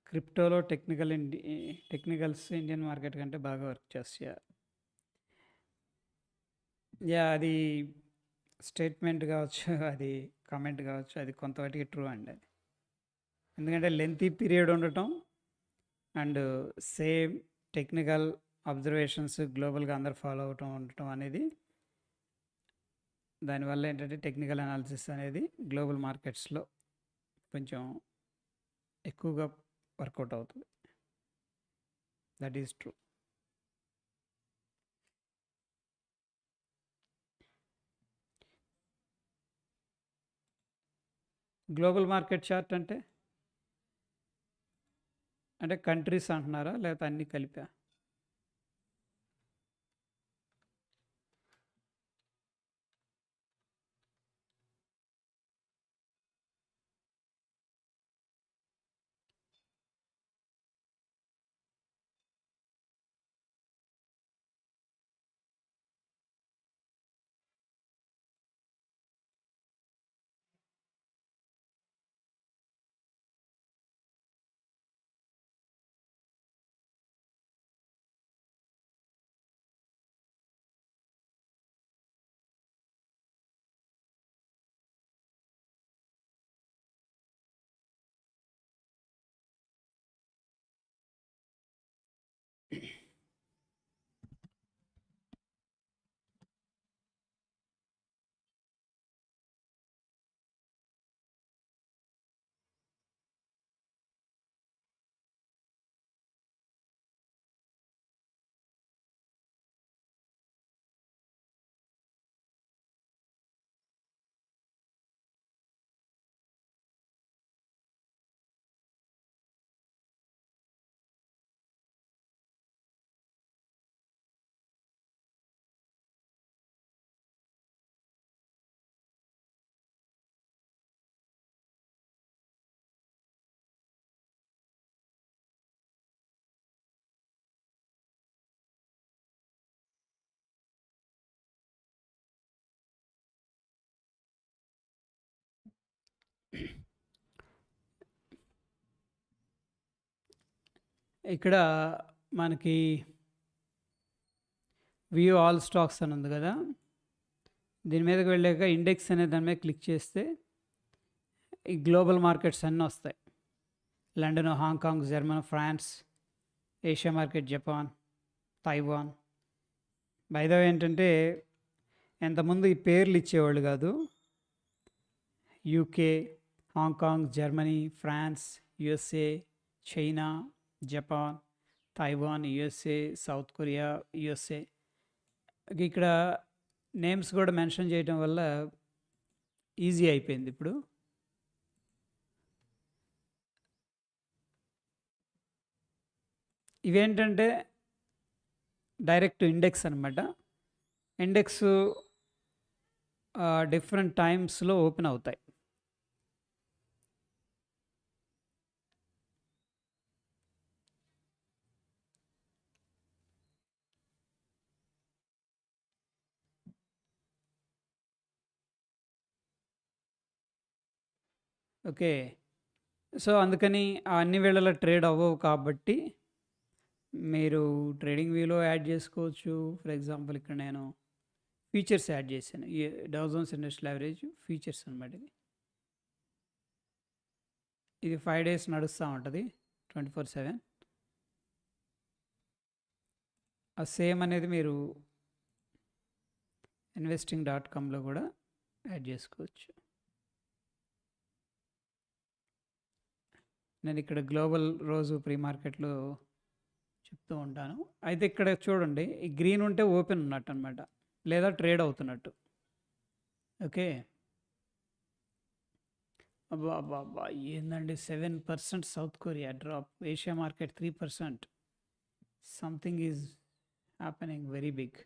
క్రిప్టోలో టెక్నికల్స్ ఇండియన్ మార్కెట్ కంటే బాగా వర్క్ చేస్తాయి. అది స్టేట్మెంట్ కావచ్చు, అది కామెంట్ కావచ్చు, అది కొంతవరకు ట్రూ అండి. అది ఎందుకంటే లెంతీ పీరియడ్ ఉండటం అండ్ సేమ్ టెక్నికల్ అబ్జర్వేషన్స్ గ్లోబల్గా అందరు ఫాలో అవటం ఉండటం అనేది, దానివల్ల ఏంటంటే టెక్నికల్ అనాలిసిస్ అనేది గ్లోబల్ మార్కెట్స్లో కొంచెం ఎక్కువగా వర్కౌట్ అవుతుంది. That is true. Global market chart అంటే కంట్రీస్ అంటున్నారా, లేకపోతే అన్నీ కలిపా? ఇక్కడ మనకి వ్యూ ఆల్ స్టాక్స్ అని ఉంది కదా, దీని మీదకి వెళ్ళాక ఇండెక్స్ అనే దాని మీద క్లిక్ చేస్తే ఈ గ్లోబల్ మార్కెట్స్ అన్నీ వస్తాయి. London, Hong Kong, German, France, Asia market, Japan, Taiwan. By the way ఏంటంటే ఎంతమంది ఈ పేర్లు ఇచ్చేవాళ్ళు కాదు. UK, Hong Kong, Germany, France, USA, China, Japan, Taiwan, USA, South Korea, USA. ఇక్కడ నేమ్స్ కూడా మెన్షన్ చేయడం వల్ల ఈజీ అయిపోయింది. ఇప్పుడు ఇవేంటంటే డైరెక్ట్ ఇండెక్స్ అనమాట. ఇండెక్స్ డిఫరెంట్ టైమ్స్లో ఓపెన్ అవుతాయి. ఓకే. సో అందుకని అన్ని వేళలా ట్రేడ్ అవ్వవు కాబట్టి మీరు ట్రేడింగ్ వ్యూలో యాడ్ చేసుకోవచ్చు. ఫర్ ఎగ్జాంపుల్ ఇక్కడ నేను ఫీచర్స్ యాడ్ చేశాను. ఈ Dow Jones industrial average features అనమాట. ఇది 5 days నడుస్తూ ఉంటుంది 24/7. ఆ సేమ్ అనేది మీరు investing.comలో కూడా యాడ్ చేసుకోవచ్చు. నేను ఇక్కడ గ్లోబల్ రోజు ప్రీ మార్కెట్లో చెప్తూ ఉంటాను. అయితే ఇక్కడ చూడండి, ఈ గ్రీన్ ఉంటే ఓపెన్ ఉన్నట్టు అనమాట, లేదా ట్రేడ్ అవుతున్నట్టు. ఓకే. అబ్బా అబ్బా అబ్బా, ఏందండి 7% South Korea drop, Asia market 3%. Something is happening very big.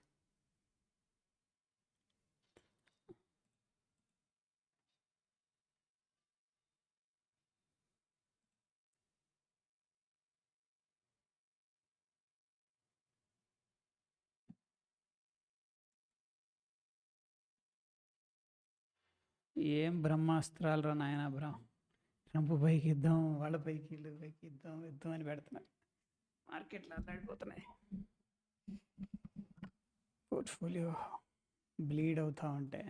ఏం బ్రహ్మాస్త్రాలు రా నాయన ట్రంప్ పైకి ఇద్దాం, వాళ్ళ పైకి వీళ్ళ పైకి ఇద్దాం ఇద్దాం అని పెడుతున్నారు. మార్కెట్లు అల్లాడిపోతున్నాయి. పోర్ట్ఫోలియో బ్లీడ్ అవుతూ ఉంటే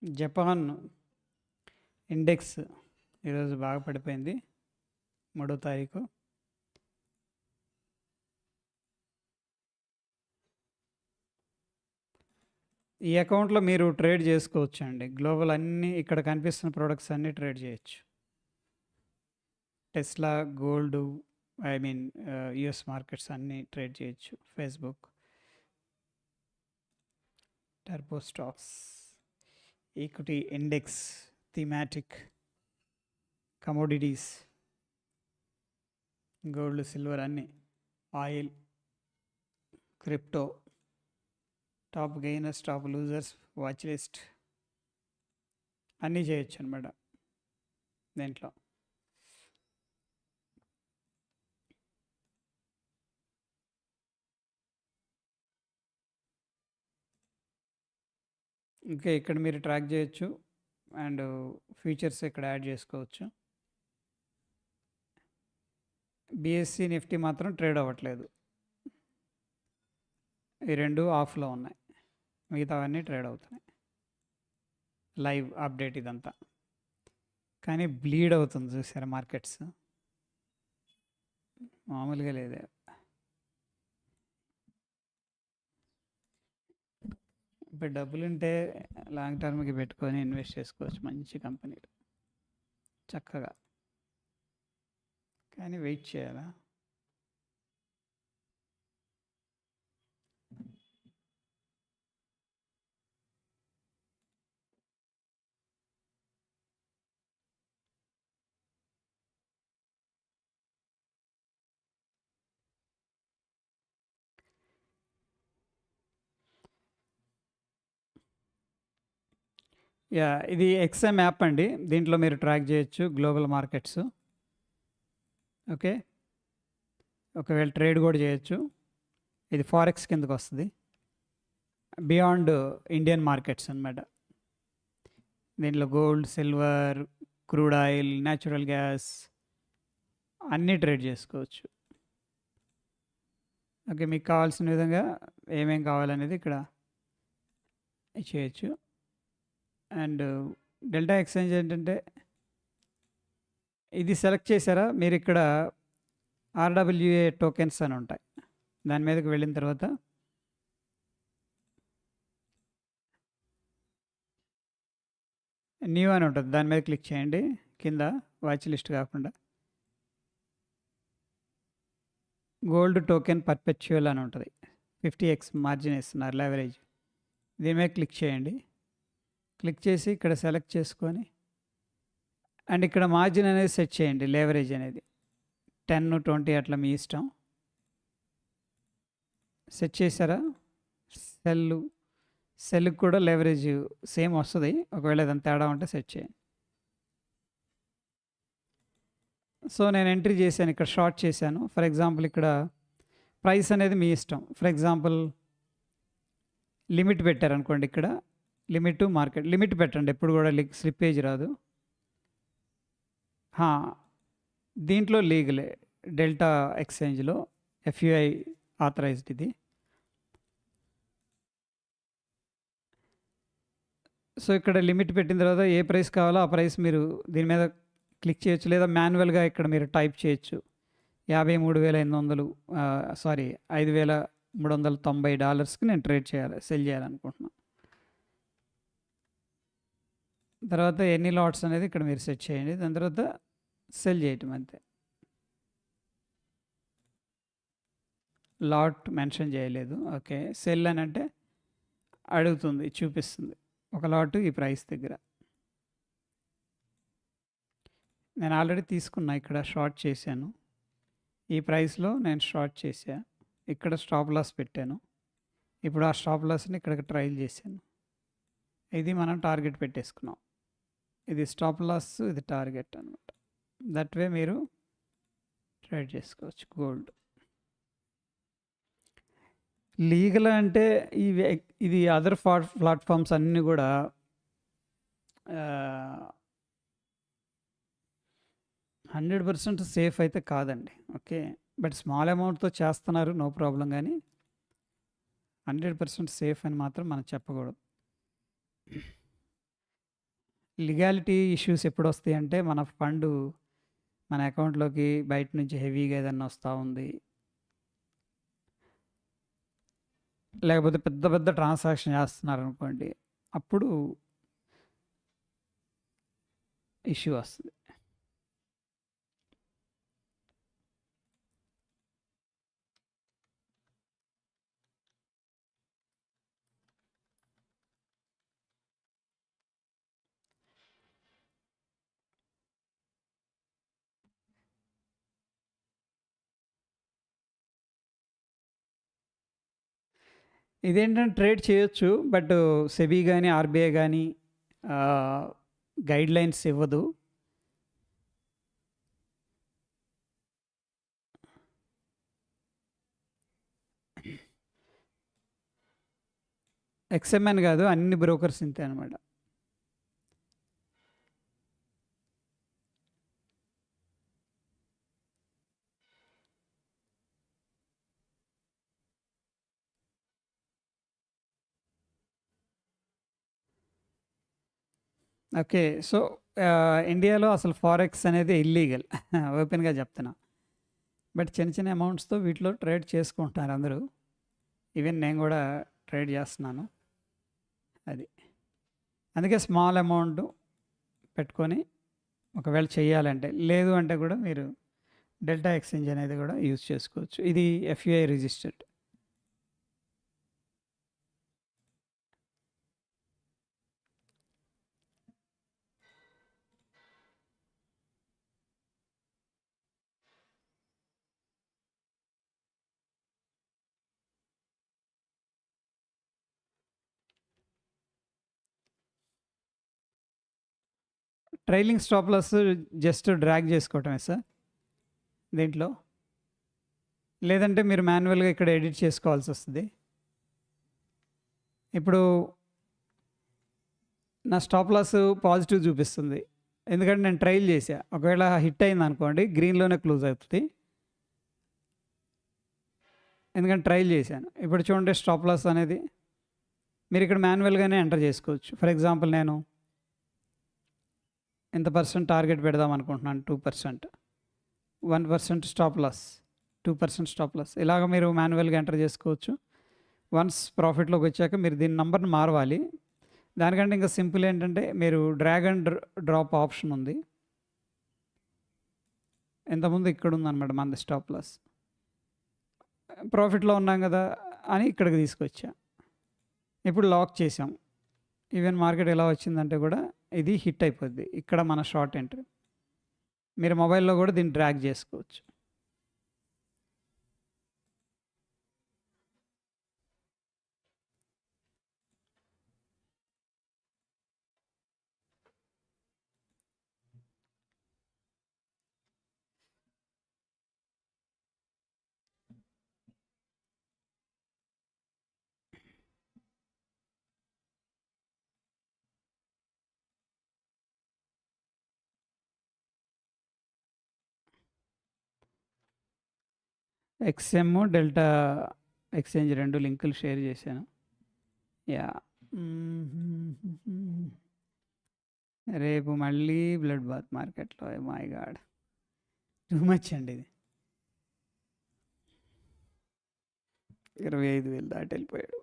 జపాన్ ఇండెక్స్ ఈరోజు బాగా పడిపోయింది 3వ తారీఖు. ఈ అకౌంట్లో మీరు ట్రేడ్ చేసుకోవచ్చు అండి. గ్లోబల్ అన్నీ ఇక్కడ కనిపిస్తున్న ప్రోడక్ట్స్ అన్నీ ట్రేడ్ చేయొచ్చు. Tesla, gold, I mean US markets అన్నీ ట్రేడ్ చేయొచ్చు. Facebook, turbo stocks, equity index, thematic, commodities, gold, silver అన్నీ, oil, crypto, top gainers, top losers, watch list అన్నీ చేయొచ్చు అనమాట దీంట్లో. ఇంకా ఇక్కడ మీరు ట్రాక్ చేయొచ్చు అండ్ ఫీచర్స్ ఇక్కడ యాడ్ చేసుకోవచ్చు. బిఎస్సి నిఫ్టీ మాత్రం ట్రేడ్ అవ్వట్లేదు. ఈ రెండు ఆఫ్లో ఉన్నాయి, మిగతావన్నీ ట్రేడ్ అవుతున్నాయి. లైవ్ అప్డేట్ ఇదంతా. కానీ బ్లీడ్ అవుతుంది చూసారా మార్కెట్స్, మామూలుగా లేదే. ఇప్పుడు డబ్బులు ఉంటే లాంగ్ టర్మ్కి పెట్టుకొని ఇన్వెస్ట్ చేసుకోవచ్చు మంచి కంపెనీలు చక్కగా. కానీ వెయిట్ చేయాలా. యాహ్! ఇది ఎక్స్ఎం యాప్ అండి. దీంట్లో మీరు ట్రాక్ చేయొచ్చు గ్లోబల్ మార్కెట్స్. ఓకే. ఒకవేళ ట్రేడ్ గూడా చేయొచ్చు. ఇది ఫారెక్స్ కిందకొస్తది. బియాండ్ ఇండియన్ మార్కెట్స్ అనమాట. దీంట్లో gold, silver, crude oil, natural gas అన్నీ ట్రేడ్ చేసుకోవచ్చు. ఓకే. మీకు కావాల్సిన విధంగా ఏమేం కావాలనేది ఇక్కడ చేయొచ్చు. అండ్ డెల్టా ఎక్స్చేంజ్ ఏంటంటే ఇది సెలెక్ట్ చేశారా మీరిక్కడ ఆర్‌డబ్ల్యూఏ టోకెన్స్ అని ఉంటాయి. దాని మీదకి వెళ్ళిన తర్వాత న్యూ అని ఉంటది. దాని మీద క్లిక్ చేయండి. కింద వాచ్ లిస్ట్ కాకుండా గోల్డ్ టోకెన్ పర్పెచ్యువల్ అని ఉంటది. 50x మార్జిన్ ఇస్తున్నారు లెవరేజ్. దీని మీద క్లిక్ చేయండి. క్లిక్ చేసి ఇక్కడ సెలెక్ట్ చేసుకొని అండ్ ఇక్కడ మార్జిన్ అనేది సెట్ చేయండి. లెవరేజ్ అనేది 10, 20 అట్లా మీ ఇష్టం. సెట్ చేశారా? సెల్‌కి కూడా లెవరేజ్ సేమ్ వస్తది. ఒకవేళ ఏదైనా తేడా ఉంటే సెట్ చేయండి. సో, నేను ఎంట్రీ చేశాను. ఇక్కడ షార్ట్ చేశాను. ఫర్ ఎగ్జాంపుల్ ఇక్కడ ప్రైస్ అనేది మీ ఇష్టం. ఫర్ ఎగ్జాంపుల్ లిమిట్ పెట్టారనుకోండి ఇక్కడ లిమిట్ టు మార్కెట్. లిమిట్ పెట్టండి. ఎప్పుడు కూడా స్లిప్పేజ్ రాదు. హా! దీంట్లో లీగలే. డెల్టా ఎక్స్‌చేంజ్‌లో ఎఫ్‌యుఐ ఆథరైజ్డ్ ఇది. సో, ఇక్కడ లిమిట్ పెట్టిన తర్వాత ఏ ప్రైస్ కావాలో ఆ ప్రైస్ మీరు దీని మీద క్లిక్ చేయొచ్చు. లేదా మాన్యువల్‌గా ఇక్కడ మీరు టైప్ చేయొచ్చు. $53,800 సారీ $5,390కి నేను ట్రేడ్ చేయాలి. సెల్ చేయాలనుకుంటున్నా. తర్వాత ఎన్ని లాట్స్ అనేది ఇక్కడ మీరు సెట్ చేయండి. దాని తర్వాత సెల్ చేయటం అంతే. లాట్ మెన్షన్ చేయలేదు. ఓకే. సెల్ అని అంటే అడుగుతుంది, చూపిస్తుంది. ఒక లాట్ ఈ ప్రైస్ దగ్గర. నేను ఆల్రెడీ తీసుకున్నా. ఇక్కడ షార్ట్ చేశాను. ఈ ప్రైస్‌లో నేను షార్ట్ చేశా. ఇక్కడ స్టాప్ లాస్ పెట్టాను. ఇప్పుడు ఆ స్టాప్ లాస్‌ని ఇక్కడ ట్రయల్ చేశాను. ఇది మనం టార్గెట్ పెట్టేసుకున్నాం. ఇది స్టాప్ లాస్, ఇది టార్గెట్ అనమాట. దట్ వే మీరు ట్రేడ్ చేసుకోవచ్చు గోల్డ్. లీగల్ అంటే ఇది అదర్ ప్లాట్‌ఫామ్స్ అన్నీ గూడా 100% సేఫ్ అయితే కాదండి. ఓకే. బట్ స్మాల్ అమౌంట్‌తో చేస్తున్నారు. నో ప్రాబ్లమ్ గానీ 100% సేఫ్ అని మాత్రం మనం చెప్పకూడదు. లీగాలిటీ ఇష్యూస్ ఎప్పుడొస్తాయంటే మన ఫండు మన అకౌంట్‌లోకి బయట నుంచి హెవీగా ఏదన్నా వస్తా ఉంది. లేకపోతే పెద్ద పెద్ద ట్రాన్సాక్షన్ చేస్తున్నారనుకోండి. అప్పుడు ఇష్యూ వస్తది. ఇదేంటంటే ట్రేడ్ చేయొచ్చు. బట్ సెబీ గానీ, ఆర్‌బీఐ గానీ గైడ్‌లైన్స్ ఇవ్వదు. ఎక్స్ఎంఎన్ గాదు. అన్ని బ్రోకర్స్ ఇంతే అనమాట. ఓకే. సో, ఇండియాలో అసలు ఫారెక్స్ అనేది ఇల్లీగల్. ఓపెన్‌గా చెప్తున్నా. బట్ చిన్న చిన్న అమౌంట్స్‌తో వీటిలో ట్రేడ్ చేసుకుంటున్నారు అందరూ. ఈవెన్ నేను గూడా ట్రేడ్ చేస్తున్నాను. అది. అందుకే స్మాల్ అమౌంట్ పెట్టుకొని ఒకవేళ చేయాలంటే, లేదు అంటే కూడా మీరు డెల్టా ఎక్స్‌చేంజ్ అనేది కూడా యూజ్ చేసుకోవచ్చు. ఇది FIU registered. Trailing stop loss just drag చేసుకోవటమే సార్ దీంట్లో. లేదంటే మీరు మాన్యువల్గా ఇక్కడ ఎడిట్ చేసుకోవాల్సి వస్తుంది. ఇప్పుడు నా స్టాప్ లాస్ పాజిటివ్ చూపిస్తుంది, ఎందుకంటే నేను ట్రైల్ చేసా. ఒకవేళ హిట్ అయింది అనుకోండి గ్రీన్లోనే క్లోజ్ అవుతుంది, ఎందుకంటే ట్రైల్ చేశాను. ఇప్పుడు చూడండి స్టాప్ లాస్ అనేది మీరు ఇక్కడ మాన్యువల్గానే ఎంటర్ చేసుకోవచ్చు. ఫర్ ఎగ్జాంపుల్ నేను ఎంత పర్సెంట్ టార్గెట్ పెడదాం అనుకుంటున్నాను, 2%, 1% స్టాప్ లాస్, 2% స్టాప్ లాస్, ఇలాగ మీరు మాన్యువల్గా ఎంటర్ చేసుకోవచ్చు. వన్స్ ప్రాఫిట్లోకి వచ్చాక మీరు దీని నంబర్ని మారవాలి. దానికంటే ఇంకా సింపుల్ ఏంటంటే మీరు డ్రాగ్ అండ్ డ్రాప్ ఆప్షన్ ఉంది. ఇంతకుముందు ఇక్కడ ఉందన్నమాట మనది స్టాప్ లాస్. ప్రాఫిట్లో ఉన్నాం కదా అని ఇక్కడికి తీసుకొచ్చా. ఇప్పుడు లాక్ చేసాం. ఈవెన్ మార్కెట్ ఎలా వచ్చిందంటే కూడా ఇది హిట్ అయిపోద్ది. ఇక్కడ మన షార్ట్ ఎంట్రీ. మీరు మొబైల్లో కూడా దీన్ని డ్రాగ్ చేసుకోవచ్చు. ఎక్స్ఎమ్ డెల్టా ఎక్స్చేంజ్ 2 లింకులు షేర్ చేశాను. యా, రేపు మళ్ళీ బ్లడ్ బాత్ మార్కెట్లో. మై గాడ్, టూ మచ్ అండి ఇది. 25,000 దాటి వెళ్ళిపోయాడు.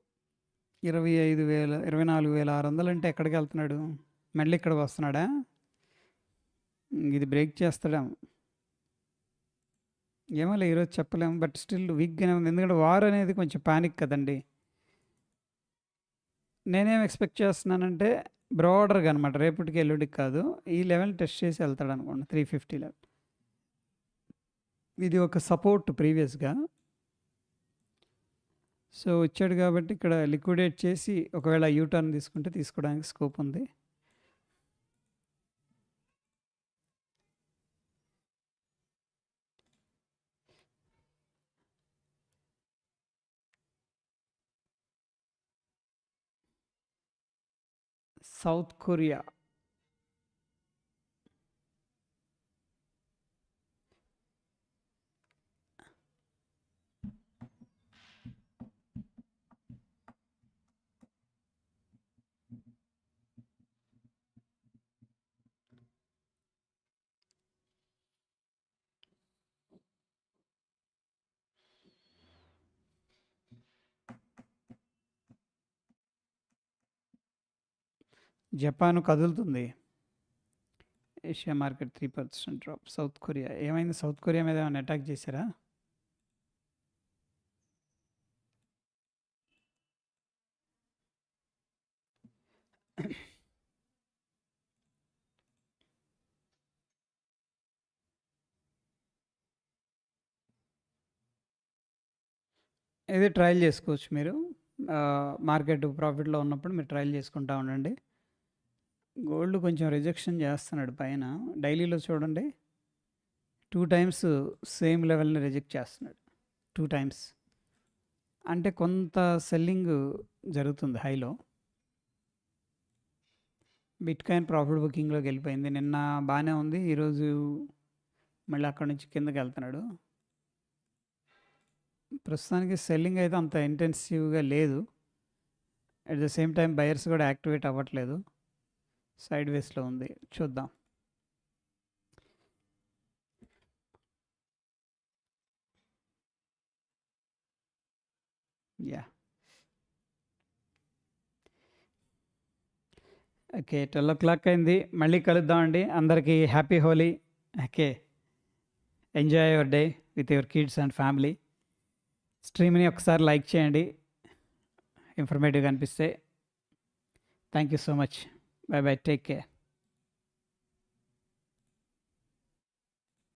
25,000, 24,600 అంటే ఎక్కడికి వెళ్తున్నాడు? మళ్ళీ ఇక్కడికి వస్తున్నాడా? ఇది బ్రేక్ చేస్తాడేమో, ఏమోలే ఈరోజు చెప్పలేము. బట్ స్టిల్ వీక్గానే ఉంది, ఎందుకంటే వార్ అనేది కొంచెం పానిక్ కదండి. నేనేం ఎక్స్పెక్ట్ చేస్తున్నానంటే బ్రాడర్గా అనమాట, రేపటికి ఎల్లుడికి కాదు, ఈ లెవెల్ టెస్ట్ చేసి వెళ్తాడు అనుకోండి, 350 లెవెల్. ఇది ఒక సపోర్ట్ ప్రీవియస్గా. సో వచ్చాడు కాబట్టి ఇక్కడ లిక్విడేట్ చేసి ఒకవేళ యూటర్న్ తీసుకుంటే తీసుకోవడానికి స్కోప్ ఉంది. సౌత్ కొరియా జపాన్ కదులుతుంది. Asia market 3% drop. South Korea ఏమైంది? సౌత్ కొరియా మీద ఏమైనా అటాక్ చేశారా? ఇది ట్రయల్ చేసుకోవచ్చు మీరు. మార్కెట్ ప్రాఫిట్లో ఉన్నప్పుడు మీరు ట్రయల్ చేసుకుంటా ఉండండి. గోల్డ్ కొంచెం రిజెక్షన్ చేస్తున్నాడు పైన. డైలీలో చూడండి 2 టైమ్స్ సేమ్ లెవెల్ని రిజెక్ట్ చేస్తున్నాడు. 2 టైమ్స్ అంటే కొంత సెల్లింగ్ జరుగుతుంది హైలో. బిట్ కాయిన్ ప్రాఫిట్ బుకింగ్లోకి వెళ్ళిపోయింది. నిన్న బాగానే ఉంది, ఈరోజు మళ్ళీ అక్కడ నుంచి కిందకి వెళ్తున్నాడు. ప్రస్తుతానికి సెల్లింగ్ అయితే అంత ఇంటెన్సివ్గా లేదు. At the same time buyers కూడా యాక్టివేట్ అవ్వట్లేదు, సైడ్ వేస్లో ఉంది. చూద్దాం. యా, ఓకే, 12 o'clock అయింది. మళ్ళీ కలుద్దామండి. అందరికీ happy Holi. Okay, enjoy your day with your kids and family. స్ట్రీమ్ని ఒకసారి లైక్ చేయండి ఇన్ఫర్మేటివ్గా అనిపిస్తే. Thank you so much. Bye bye, take care.